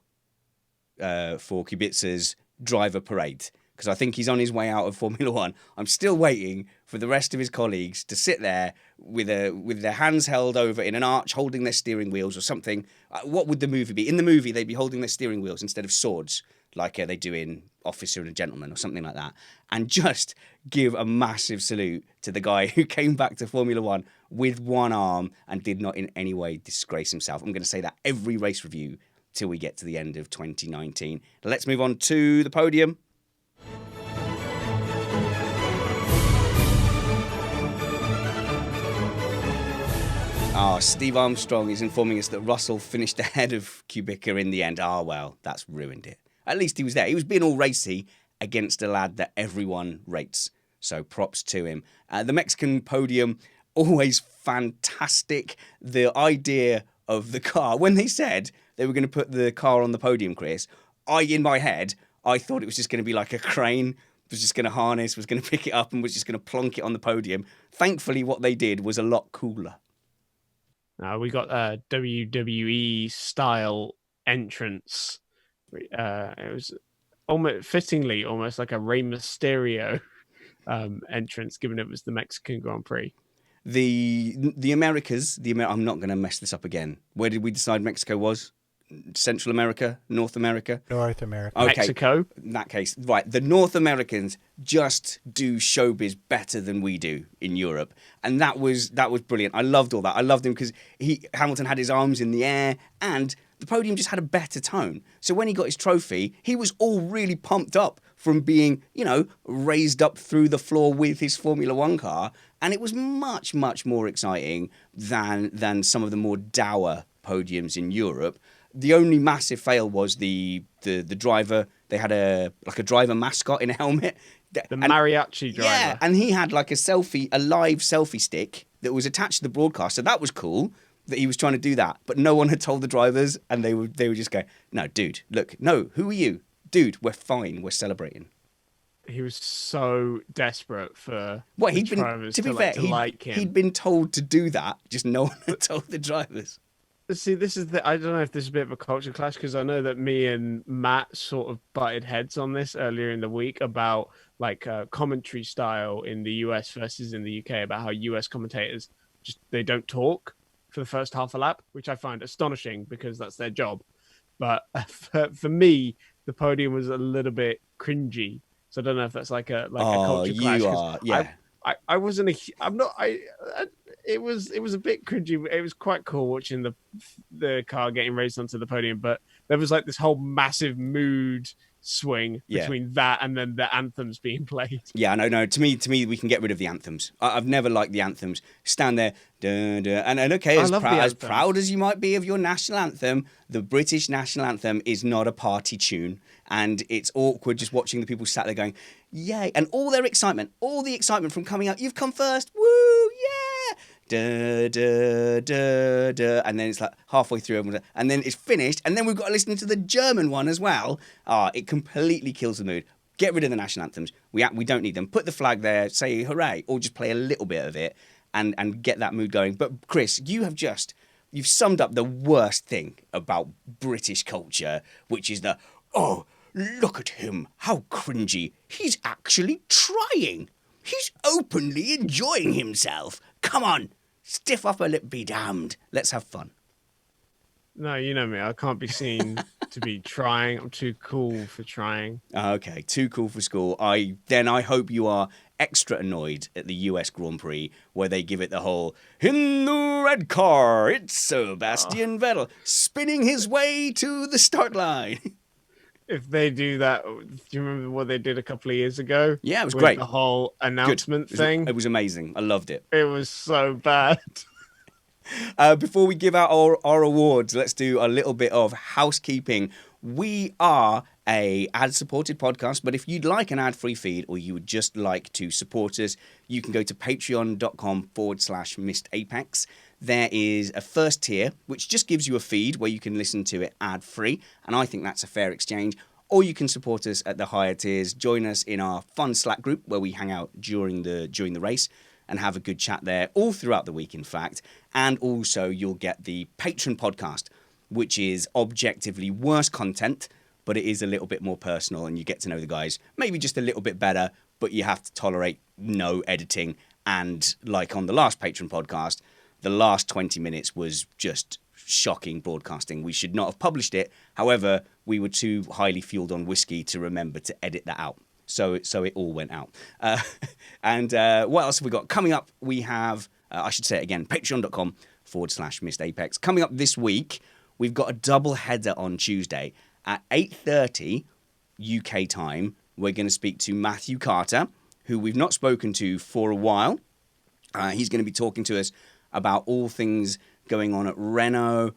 Kubica's driver parade, because I think he's on his way out of Formula One. I'm still waiting for the rest of his colleagues to sit there with their hands held over in an arch, holding their steering wheels or something. What would the movie be? In the movie, they'd be holding their steering wheels instead of swords, like they do in Officer and a Gentleman or something like that, and just give a massive salute to the guy who came back to Formula One with one arm and did not in any way disgrace himself. I'm going to say that every race review till we get to the end of 2019. Let's move on to the podium. Steve Armstrong is informing us that Russell finished ahead of Kubica in the end. Well, that's ruined it. At least he was there. He was being all racy against a lad that everyone rates. So props to him. The Mexican podium, always fantastic. The idea of the car, when they said they were going to put the car on the podium, Chris, in my head, I thought it was just going to be like a crane, was just going to harness, was going to pick it up and was just going to plonk it on the podium. Thankfully, what they did was a lot cooler. We got a WWE style entrance. It was fittingly almost like a Rey Mysterio entrance, given it was the Mexican Grand Prix. The Americas, I'm not going to mess this up again. Where did we decide Mexico was? Central America, North America? North America. Okay. Mexico. In that case, right, the North Americans just do showbiz better than we do in Europe. And that was brilliant. I loved all that. I loved him because Hamilton had his arms in the air and the podium just had a better tone. So when he got his trophy, he was all really pumped up from being, raised up through the floor with his Formula One car. And it was much, much more exciting than some of the more dour podiums in Europe. The only massive fail was the driver. They had a driver mascot in a helmet. Mariachi driver. Yeah, and he had like a live selfie stick that was attached to the broadcast. So that was cool that he was trying to do that. But no one had told the drivers, and they would just go, "No, dude, look, no, who are you? Dude, we're fine. We're celebrating." He was so desperate for he'd been, drivers to be fair, like him. He'd been told to do that, just no one had told the drivers. See, I don't know if this is a bit of a culture clash, because I know that me and Matt sort of butted heads on this earlier in the week about commentary style in the US versus in the UK, about how US commentators they don't talk for the first half a lap, which I find astonishing because that's their job. But for me, the podium was a little bit cringy. So I don't know if that's like a culture clash. You are, yeah. I wasn't I'm not. It was a bit cringy. It was quite cool watching the car getting raised onto the podium, but there was like this whole massive mood swing between that and then the anthems being played. Yeah, no. To me, we can get rid of the anthems. I've never liked the anthems. Stand there, and okay, as proud as you might be of your national anthem, the British national anthem is not a party tune, and it's awkward just watching the people sat there going, "Yay!" and all the excitement from coming out. You've come first, woo, yeah. And then it's like halfway through, and then it's finished, and then we've got to listen to the German one as well. It completely kills the mood. Get rid of the national anthems. We don't need them. Put the flag there, say hooray, or just play a little bit of it and get that mood going. But Chris, you've summed up the worst thing about British culture, which is look at him, how cringy. He's actually trying. He's openly enjoying himself. Come on. Stiff upper lip be damned. Let's have fun. No, you know me. I can't be seen to be trying. I'm too cool for trying. Okay, too cool for school. I hope you are extra annoyed at the US Grand Prix, where they give it the whole, in the red car, it's Sebastian Vettel spinning his way to the start line. If they do that, do you remember what they did a couple of years ago? Yeah, it was with great. The whole announcement thing. It was amazing. I loved it. It was so bad. Before we give out our awards, let's do a little bit of housekeeping. We are a ad-supported podcast, but if you'd like an ad-free feed or you would just like to support us, you can go to patreon.com/missedapex. There is a first tier, which just gives you a feed where you can listen to it ad-free, and I think that's a fair exchange. Or you can support us at the higher tiers. Join us in our fun Slack group where we hang out during the race and have a good chat there all throughout the week, in fact. And also you'll get the Patron podcast. which is objectively worse content, but it is a little bit more personal and you get to know the guys maybe just a little bit better, but you have to tolerate no editing. And like on the last Patreon podcast, the last 20 minutes was just shocking broadcasting. We should not have published it. However, we were too highly fueled on whiskey to remember to edit that out. So it all went out. And what else have we got? Coming up, we have, I should say it again, patreon.com/MissedApex. Coming up this week, we've got a double header on Tuesday at 8:30 UK time. We're going to speak to Matthew Carter, who we've not spoken to for a while. He's going to be talking to us about all things going on at Renault,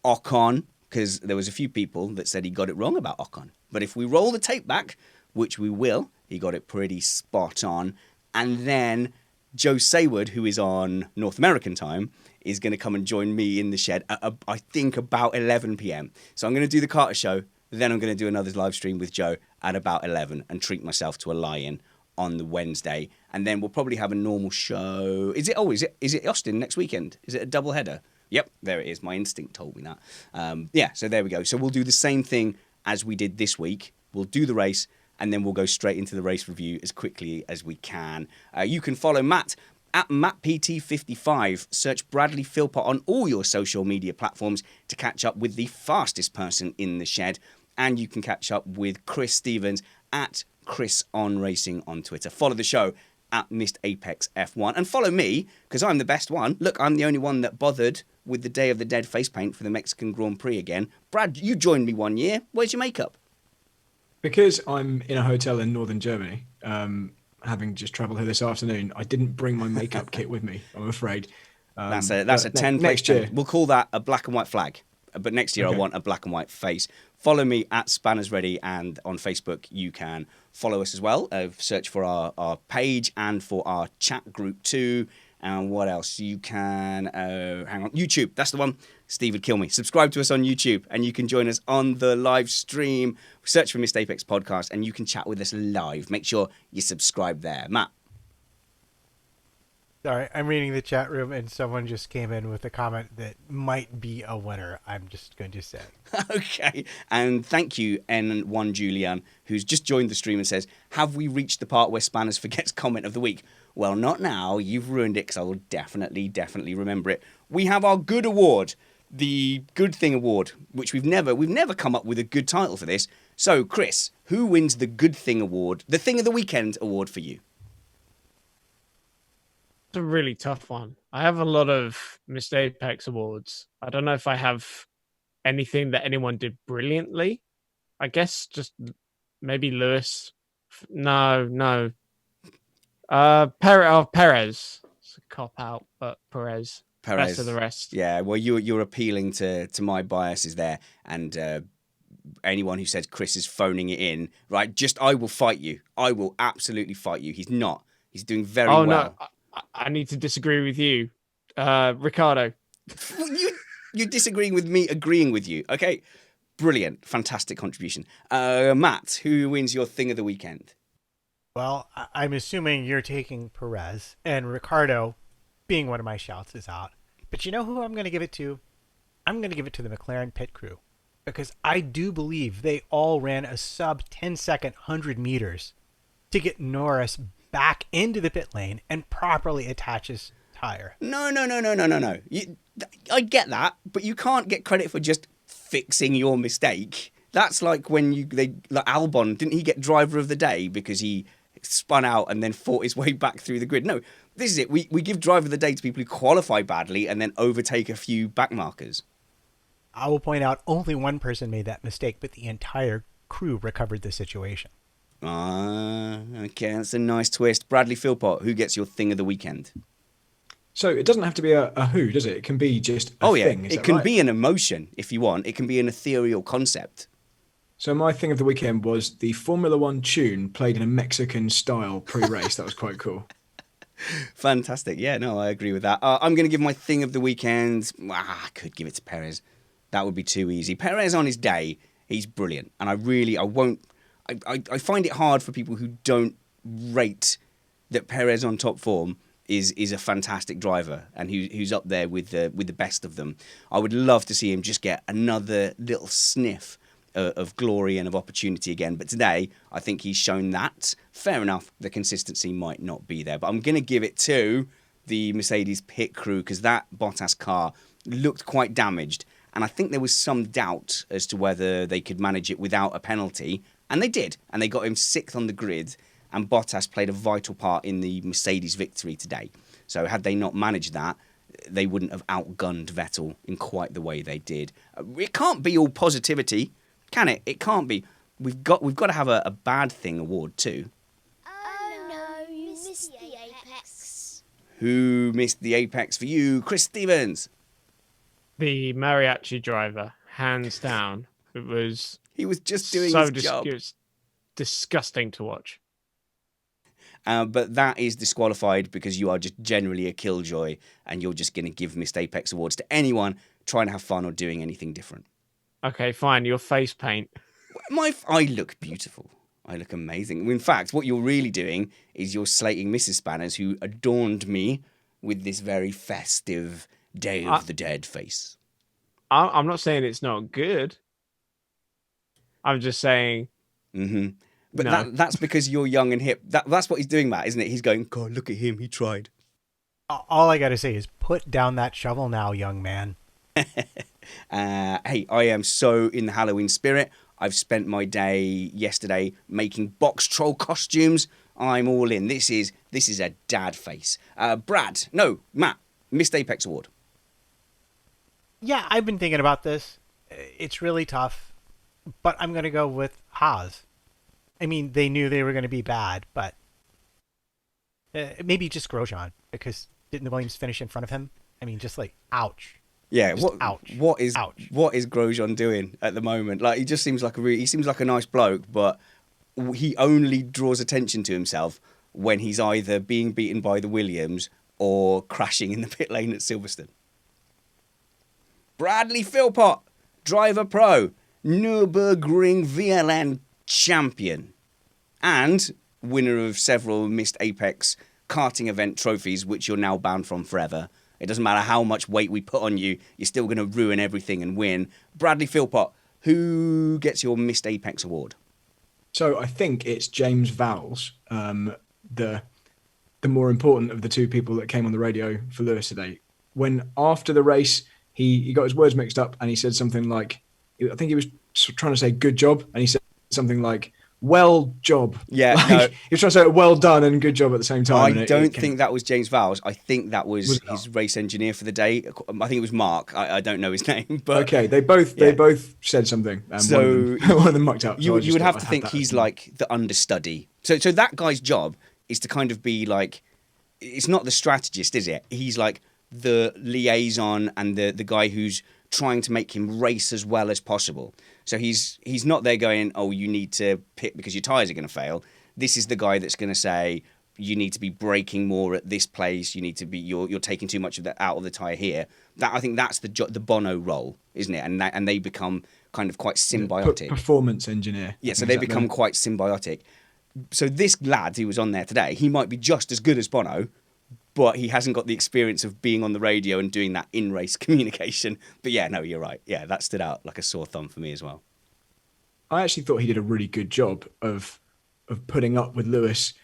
Ocon, because there was a few people that said he got it wrong about Ocon. But if we roll the tape back, which we will, he got it pretty spot on. And then Joe Sayward, who is on North American time, is going to come and join me in the shed at, I think, about 11 p.m. So I'm going to do the Carter show, then I'm going to do another live stream with Joe at about 11 and treat myself to a lie-in on the Wednesday. And then we'll probably have a normal show. Is it Austin next weekend? Is it a double header? Yep, there it is. My instinct told me that. Yeah, so there we go. So we'll do the same thing as we did this week. We'll do the race, and then we'll go straight into the race review as quickly as we can. You can follow Matt at MattPT55. Search Bradley Philpott on all your social media platforms to catch up with the fastest person in the shed. And you can catch up with Chris Stevens at Chris on Racing on Twitter. Follow the show at Missed Apex F1. And follow me, because I'm the best one. Look, I'm the only one that bothered with the Day of the Dead face paint for the Mexican Grand Prix again. Brad, you joined me one year. Where's your makeup? Because I'm in a hotel in northern Germany, having just travelled here this afternoon, I didn't bring my makeup kit with me, I'm afraid. That's a 10 next year. We'll call that a black and white flag. But next year, okay. I want a black and white face. Follow me at Spanners Ready, and on Facebook, you can follow us as well. Search for our page and for our chat group too. And what else? You can, hang on, YouTube, that's the one. Steve would kill me. Subscribe to us on YouTube, and you can join us on the live stream. Search for Missed Apex Podcast, and you can chat with us live. Make sure you subscribe there. Matt. Sorry, I'm reading the chat room, and someone just came in with a comment that might be a winner. I'm just going to say. Okay. And thank you, N1 Julian, who's just joined the stream and says, have we reached the part where Spanners forgets comment of the week? Well, not now. You've ruined it, because I will definitely remember it. We have our good award, the Good Thing Award, which we've never come up with a good title for this. So, Chris, who wins the Good Thing Award, the Thing of the Weekend award for you? It's a really tough one. I have a lot of Missed Apex awards. I don't know if I have anything that anyone did brilliantly. I guess just maybe Lewis. No. Perez. It's a cop out, but Perez. Best of the rest. Yeah, well, you're appealing to my biases there, and anyone who says Chris is phoning it in, right? Just I will fight you. I will absolutely fight you. He's not. He's doing very well. No. I need to disagree with you, Ricardo. You're disagreeing with me, agreeing with you. Okay, brilliant, fantastic contribution. Matt, who wins your Thing of the Weekend? Well, I'm assuming you're taking Perez, and Ricardo, being one of my shouts, is out. But you know who I'm going to give it to? I'm going to give it to the McLaren pit crew, because I do believe they all ran a sub 10-second 100 meters to get Norris back into the pit lane and properly attach his tire. No. I get that, but you can't get credit for just fixing your mistake. That's like when Albon, didn't he get driver of the day because he spun out and then fought his way back through the grid? No, this is it. We give driver of the day to people who qualify badly and then overtake a few back markers. I will point out only one person made that mistake, but the entire crew recovered the situation. Okay, that's a nice twist. Bradley Philpott, who gets your Thing of the Weekend? So it doesn't have to be a who, does it? It can be just a thing. It can be an emotion if you want. It can be an ethereal concept. So my Thing of the Weekend was the Formula One tune played in a Mexican style pre-race. That was quite cool. Fantastic. Yeah, no, I agree with that. I'm going to give my Thing of the Weekend. I could give it to Perez. That would be too easy. Perez on his day, he's brilliant. And I find it hard for people who don't rate that Perez on top form is a fantastic driver and who's up there with the best of them. I would love to see him just get another little sniff of glory and of opportunity again. But today, I think he's shown that. Fair enough, the consistency might not be there. But I'm going to give it to the Mercedes pit crew because that Bottas car looked quite damaged. And I think there was some doubt as to whether they could manage it without a penalty. And they did. And they got him 6th on the grid. And Bottas played a vital part in the Mercedes victory today. So had they not managed that, they wouldn't have outgunned Vettel in quite the way they did. It can't be all positivity, can it? It can't be. We've got to have a bad thing award too. Oh no, you missed the apex. Who missed the apex for you? Chris Stevens. The mariachi driver, hands down. It was He was just doing so his job. it was disgusting to watch. But that is disqualified because you are just generally a killjoy and you're just going to give missed apex awards to anyone trying to have fun or doing anything different. Okay, fine. Your face paint. I look beautiful. I look amazing. In fact, what you're really doing is you're slating Mrs. Spanners, who adorned me with this very festive Day of the Dead face. I'm not saying it's not good. I'm just saying. Mm-hmm. But No. that's because you're young and hip. That's what he's doing, Matt, isn't it? He's going, God, look at him. He tried. All I got to say is put down that shovel now, young man. Hey, I am so in the Halloween spirit. I've spent my day yesterday making box troll costumes. I'm all in. This is a dad face. Matt, missed Apex Award. Yeah, I've been thinking about this. It's really tough, but I'm going to go with Haas. I mean, they knew they were going to be bad, but maybe just Grosjean, because didn't the Williams finish in front of him? I mean, just like, ouch. Yeah, ouch. What is Ouch. What is Grosjean doing at the moment? Like, he just seems like he seems like a nice bloke, but he only draws attention to himself when he's either being beaten by the Williams or crashing in the pit lane at Silverstone. Bradley Philpott, driver pro, Nürburgring VLN champion, and winner of several missed Apex karting event trophies, which you're now banned from forever. It doesn't matter how much weight we put on you, you're still going to ruin everything and win. Bradley Philpott, who gets your missed Apex award? So I think it's James Vowles, the more important of the two people that came on the radio for Lewis today. When after the race, he got his words mixed up and he said something like, I think he was trying to say good job, and he said something like, well job. Yeah, like, no. he was trying to say well done and good job at the same time. I don't think that was James Vowles. I think that was his race engineer for the day. I think it was Mark. I don't know his name. But okay, they both said something. So one of them mucked up. You so would have to think he's like the understudy. So that guy's job is to kind of be like, it's not the strategist, is it? He's like the liaison and the guy who's trying to make him race as well as possible. So he's not there going, oh, you need to pit because your tyres are going to fail. This is the guy that's going to say, you need to be braking more at this place. You need to be, you're taking too much of that out of the tyre here. That, I think that's the Bono role, isn't it? And they become kind of quite symbiotic. Performance engineer. Yeah, so they become quite symbiotic. So this lad who was on there today, he might be just as good as Bono, but he hasn't got the experience of being on the radio and doing that in-race communication. But yeah, no, you're right. Yeah, that stood out like a sore thumb for me as well. I actually thought he did a really good job of putting up with Lewis.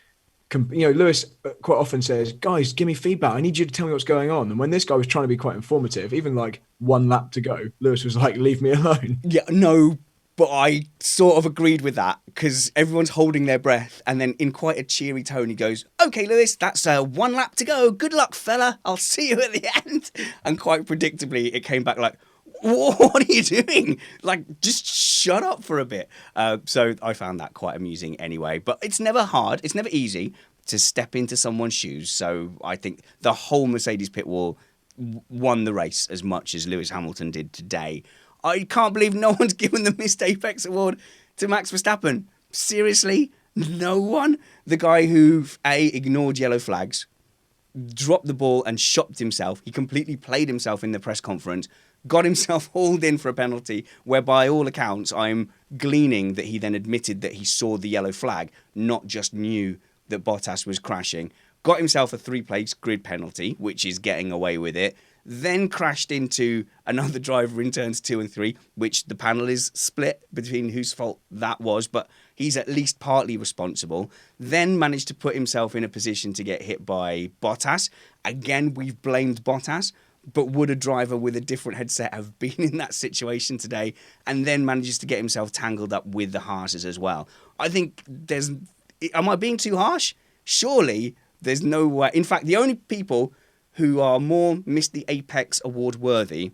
Lewis quite often says, guys, give me feedback. I need you to tell me what's going on. And when this guy was trying to be quite informative, even like one lap to go, Lewis was like, leave me alone. Yeah, no, but I sort of agreed with that because everyone's holding their breath. And then in quite a cheery tone, he goes, okay, Lewis, that's 1 lap to go. Good luck, fella. I'll see you at the end. And quite predictably, it came back like, what are you doing? Like, just shut up for a bit. So I found that quite amusing anyway. But it's never hard. It's never easy to step into someone's shoes. So I think the whole Mercedes pit wall won the race as much as Lewis Hamilton did today. I can't believe no one's given the Missed Apex Award to Max Verstappen. Seriously? No one? The guy who, ignored yellow flags, dropped the ball and shopped himself. He completely played himself in the press conference, got himself hauled in for a penalty, where by all accounts I'm gleaning that he then admitted that he saw the yellow flag, not just knew that Bottas was crashing. got himself a 3-place grid penalty, which is getting away with it, then crashed into another driver in turns 2 and 3, which the panel is split between whose fault that was, but he's at least partly responsible. Then managed to put himself in a position to get hit by Bottas. Again, we've blamed Bottas, but would a driver with a different headset have been in that situation today? And then manages to get himself tangled up with the Haas's as well. I think am I being too harsh? Surely there's no way. In fact, the only people who are more Missed the Apex award worthy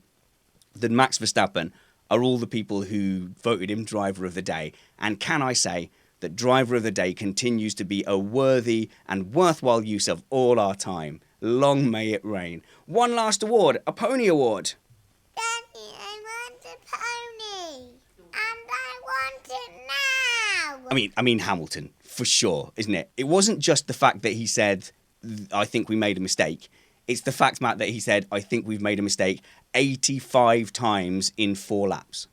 than Max Verstappen are all the people who voted him driver of the day. And can I say that driver of the day continues to be a worthy and worthwhile use of all our time. Long may it reign. One last award, a pony award. Daddy, I want a pony. And I want it now. I mean Hamilton, for sure, isn't it? It wasn't just the fact that he said, I think we made a mistake. It's the fact, Matt, that he said, I think we've made a mistake 85 times in 4 laps.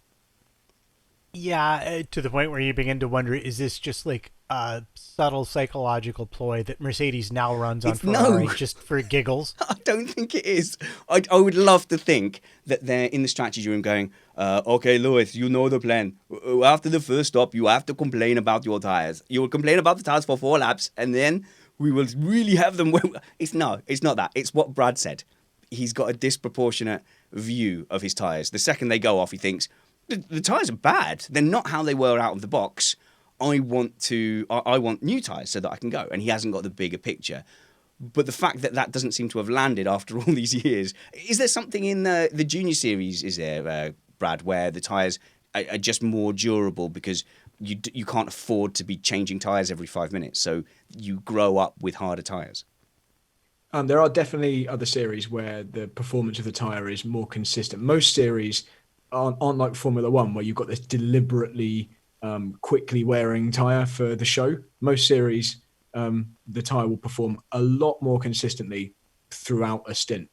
Yeah, to the point where you begin to wonder, is this just like a subtle psychological ploy that Mercedes now runs on Ferrari just for giggles? I don't think it is. I would love to think that they're in the strategy room going, okay, Lewis, you know the plan. After the first stop, you have to complain about your tyres. You will complain about the tyres for 4 laps, and then we will really have them. It's not that. It's what Brad said. He's got a disproportionate view of his tyres. The second they go off, he thinks, the tyres are bad. They're not how they were out of the box. I want new tyres so that I can go. And he hasn't got the bigger picture. But the fact that doesn't seem to have landed after all these years. Is there something in the junior series, is there, Brad, where the tyres are just more durable because you can't afford to be changing tyres every 5 minutes, so you grow up with harder tyres? There are definitely other series where the performance of the tyre is more consistent. Most series aren't like Formula One, where you've got this deliberately quickly wearing tyre for the show. Most series, the tyre will perform a lot more consistently throughout a stint.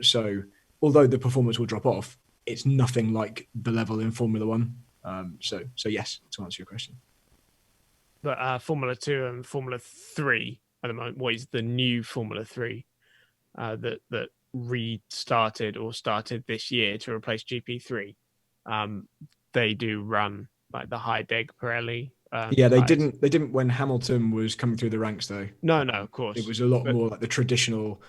So although the performance will drop off, it's nothing like the level in Formula One. So yes, to answer your question. But Formula 2 and Formula 3 at the moment, what is the new Formula 3 that restarted or started this year to replace GP3? They do run like the high deg Pirelli. Yeah, they didn't when Hamilton was coming through the ranks though. No, of course. It was a lot more like the traditional,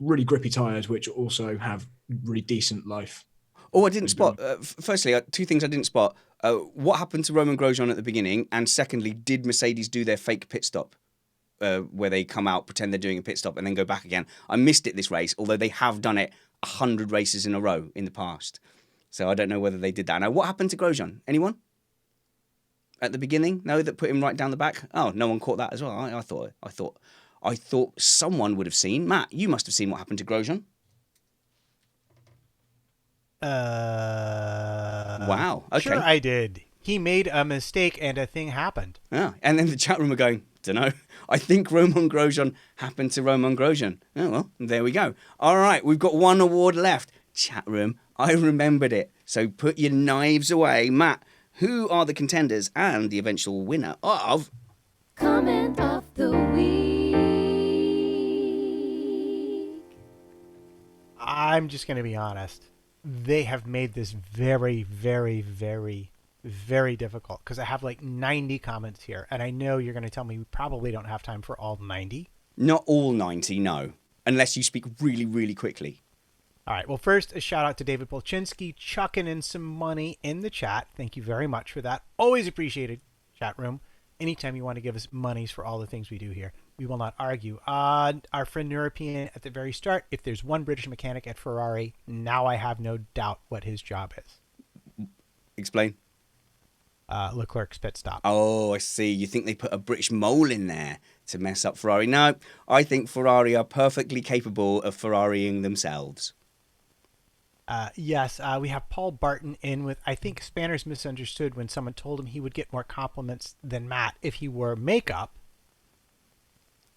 really grippy tyres, which also have really decent life. Oh, I didn't spot. Firstly, 2 things I didn't spot. What happened to Roman Grosjean at the beginning? And secondly, did Mercedes do their fake pit stop? Where they come out, pretend they're doing a pit stop, and then go back again. I missed it this race, although they have done it 100 races in a row in the past. So I don't know whether they did that. Now, what happened to Grosjean? Anyone? At the beginning? No, that put him right down the back? Oh, no one caught that as well. I thought someone would have seen. Matt, you must have seen what happened to Grosjean. Wow. Okay. Sure, I did. He made a mistake and a thing happened. Yeah. And then the chat room are going, dunno. I think Roman Grosjean happened to Roman Grosjean. Oh, well, there we go. All right, we've got 1 award left. Chat room, I remembered it. So put your knives away. Matt, who are the contenders and the eventual winner of Comment of the Week? I'm just going to be honest. They have made this very, very, very, very difficult because I have like 90 comments here. And I know you're going to tell me we probably don't have time for all 90. Not all 90, no. Unless you speak really, really quickly. All right. Well, first, a shout out to David Polchinski chucking in some money in the chat. Thank you very much for that. Always appreciated, chat room. Anytime you want to give us monies for all the things we do here, we will not argue. Our friend European at the very start, if there's one British mechanic at Ferrari, now I have no doubt what his job is. Explain. Leclerc's pit stop. Oh, I see. You think they put a British mole in there to mess up Ferrari? No, I think Ferrari are perfectly capable of Ferrariing themselves. Yes, we have Paul Barton in with, I think Spanners misunderstood when someone told him he would get more compliments than Matt if he wore makeup.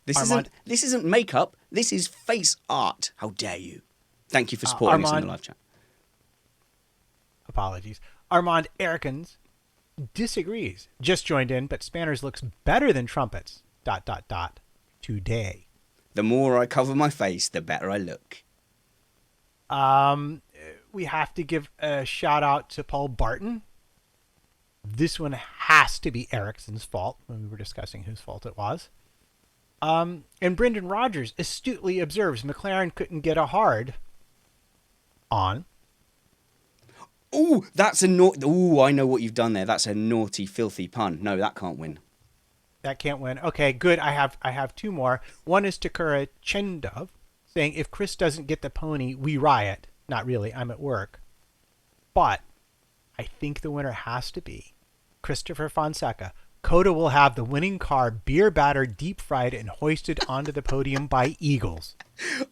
This isn't makeup. This is face art. How dare you? Thank you for supporting us in the live chat. Apologies. Armand Erikens disagrees. Just joined in, but Spanners looks better than Trumpets. ... today. The more I cover my face, the better I look. We have to give a shout out to Paul Barton. This one has to be Ericsson's fault when we were discussing whose fault it was. And Brendan Rogers astutely observes McLaren couldn't get a hard on. Ooh, that's a Ooh, I know what you've done there. That's a naughty, filthy pun. No, that can't win. That can't win. Okay, good. I have two more. One is Takura Chendov saying, if Chris doesn't get the pony, we riot. Not really. I'm at work. But I think the winner has to be Christopher Fonseca. Coda will have the winning car beer battered, deep fried, and hoisted onto the podium by Eagles.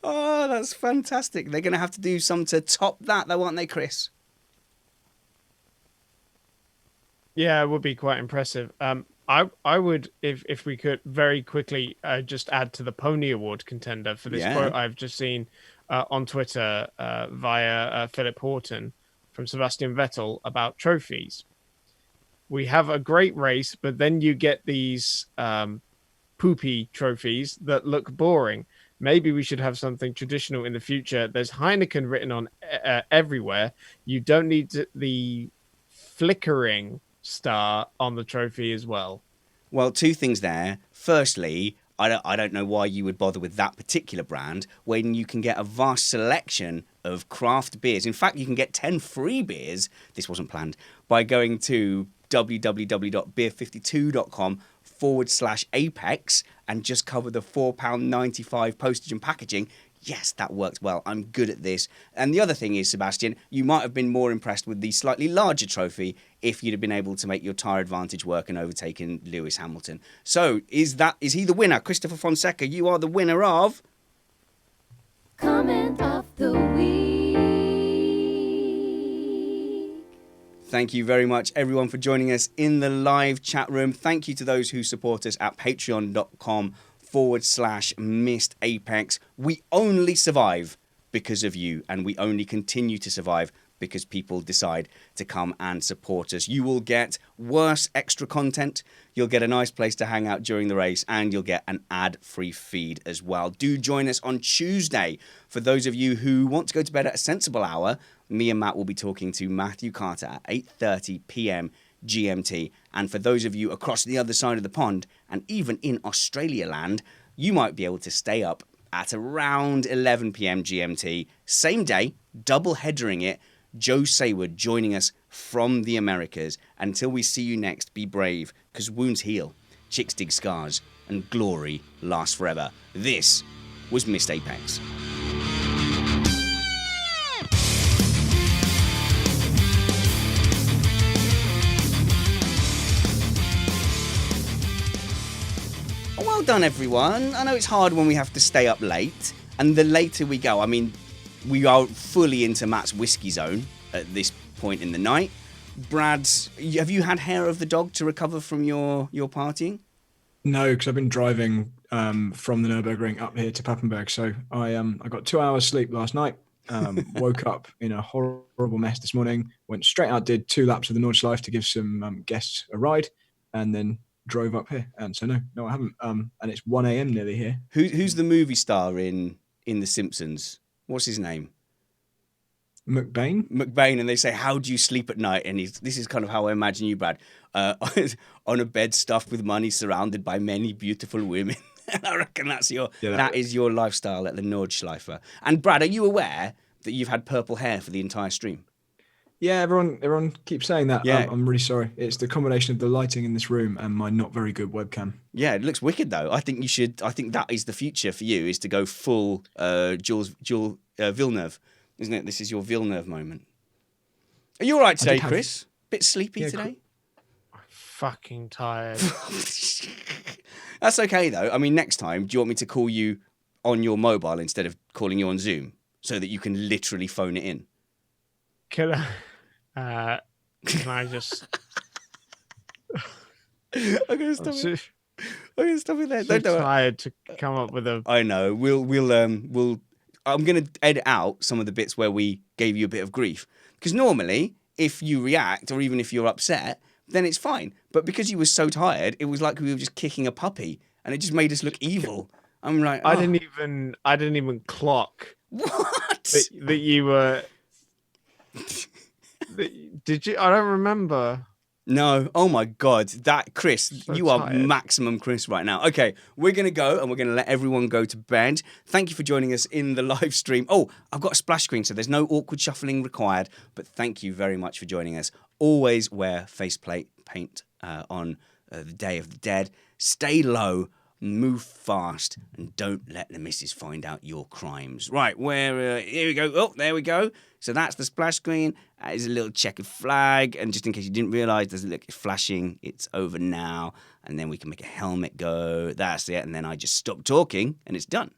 Oh, that's fantastic. They're going to have to do some to top that, though, aren't they, Chris? Yeah, it would be quite impressive. I would, if we could very quickly just add to the Pony Award contender for this quote I've just seen on Twitter via Philip Horton from Sebastian Vettel about trophies. We have a great race, but then you get these poopy trophies that look boring. Maybe we should have something traditional in the future. There's Heineken written on everywhere. You don't need the flickering star on the trophy as well. Well, two things there. Firstly, I don't know why you would bother with that particular brand when you can get a vast selection of craft beers. In fact, you can get 10 free beers, this wasn't planned, by going to www.beer52.com/Apex and just cover the £4.95 postage and packaging. Yes, that worked well. I'm good at this. And the other thing is, Sebastian, you might have been more impressed with the slightly larger trophy if you'd have been able to make your tyre advantage work and overtaken Lewis Hamilton. So, is he the winner? Christopher Fonseca, you are the winner of... Comment of the week. Thank you very much, everyone, for joining us in the live chat room. Thank you to those who support us at patreon.com/Missed Apex. We only survive because of you, and we only continue to survive because people decide to come and support us. You will get worse extra content, you'll get a nice place to hang out during the race, and you'll get an ad-free feed as well. Do join us on Tuesday. For those of you who want to go to bed at a sensible hour, me and Matt will be talking to Matthew Carter at 8:30 p.m. GMT. And for those of you across the other side of the pond, and even in Australia land, you might be able to stay up at around 11 p.m. GMT. Same day, double headering it, Joe Sayward joining us from the Americas. Until we see you next, be brave, because wounds heal, chicks dig scars, and glory lasts forever. This was Missed Apex. Well done, everyone. I know it's hard when we have to stay up late, and the later we go, I mean, we are fully into Matt's whiskey zone at this point in the night. Brad, have you had hair of the dog to recover from your partying? No, because I've been driving from the Nürburgring up here to Papenburg. So I got 2 hours sleep last night. Woke up in a horrible mess this morning. Went straight out, did 2 laps of the Nordschleife to give some guests a ride, and then drove up here. And so no, I haven't. And it's 1 a.m. nearly here. Who's the movie star in The Simpsons? What's his name? McBain, and they say, how do you sleep at night? And this is kind of how I imagine you, Brad. On a bed stuffed with money, surrounded by many beautiful women. And I reckon that is your lifestyle at the Nordschleife. And Brad, are you aware that you've had purple hair for the entire stream? Yeah, everyone keeps saying that. Yeah. I'm really sorry. It's the combination of the lighting in this room and my not very good webcam. Yeah, it looks wicked though. I think that is the future for you, is to go full Jules Villeneuve, isn't it? This is your Villeneuve moment. Are you all right today, Chris? Bit sleepy today? I'm fucking tired. That's okay though. I mean, next time, do you want me to call you on your mobile instead of calling you on Zoom so that you can literally phone it in? Can I just... I'm going to stop it. I'm going to stop it there. I'm so tired to come up with a... I know. I'm going to edit out some of the bits where we gave you a bit of grief. Because normally, if you react or even if you're upset, then it's fine. But because you were so tired, it was like we were just kicking a puppy and it just made us look evil. I'm like, I oh, didn't even clock what? that you were. Did you? I don't remember. No, oh my God, that Chris, So you are tired. maximum Chris right now. Okay, we're gonna go and we're gonna let everyone go to bed. Thank you for joining us in the live stream. Oh, I've got a splash screen, so there's no awkward shuffling required. But thank you very much for joining us. Always wear faceplate paint on the Day of the Dead. Stay low. Move fast and don't let the missus find out your crimes. Right, here we go. Oh, there we go. So that's the splash screen. There's a little checkered flag, and just in case you didn't realise, there's a look flashing. It's over now, and then we can make a helmet go. That's it, and then I just stop talking, and it's done.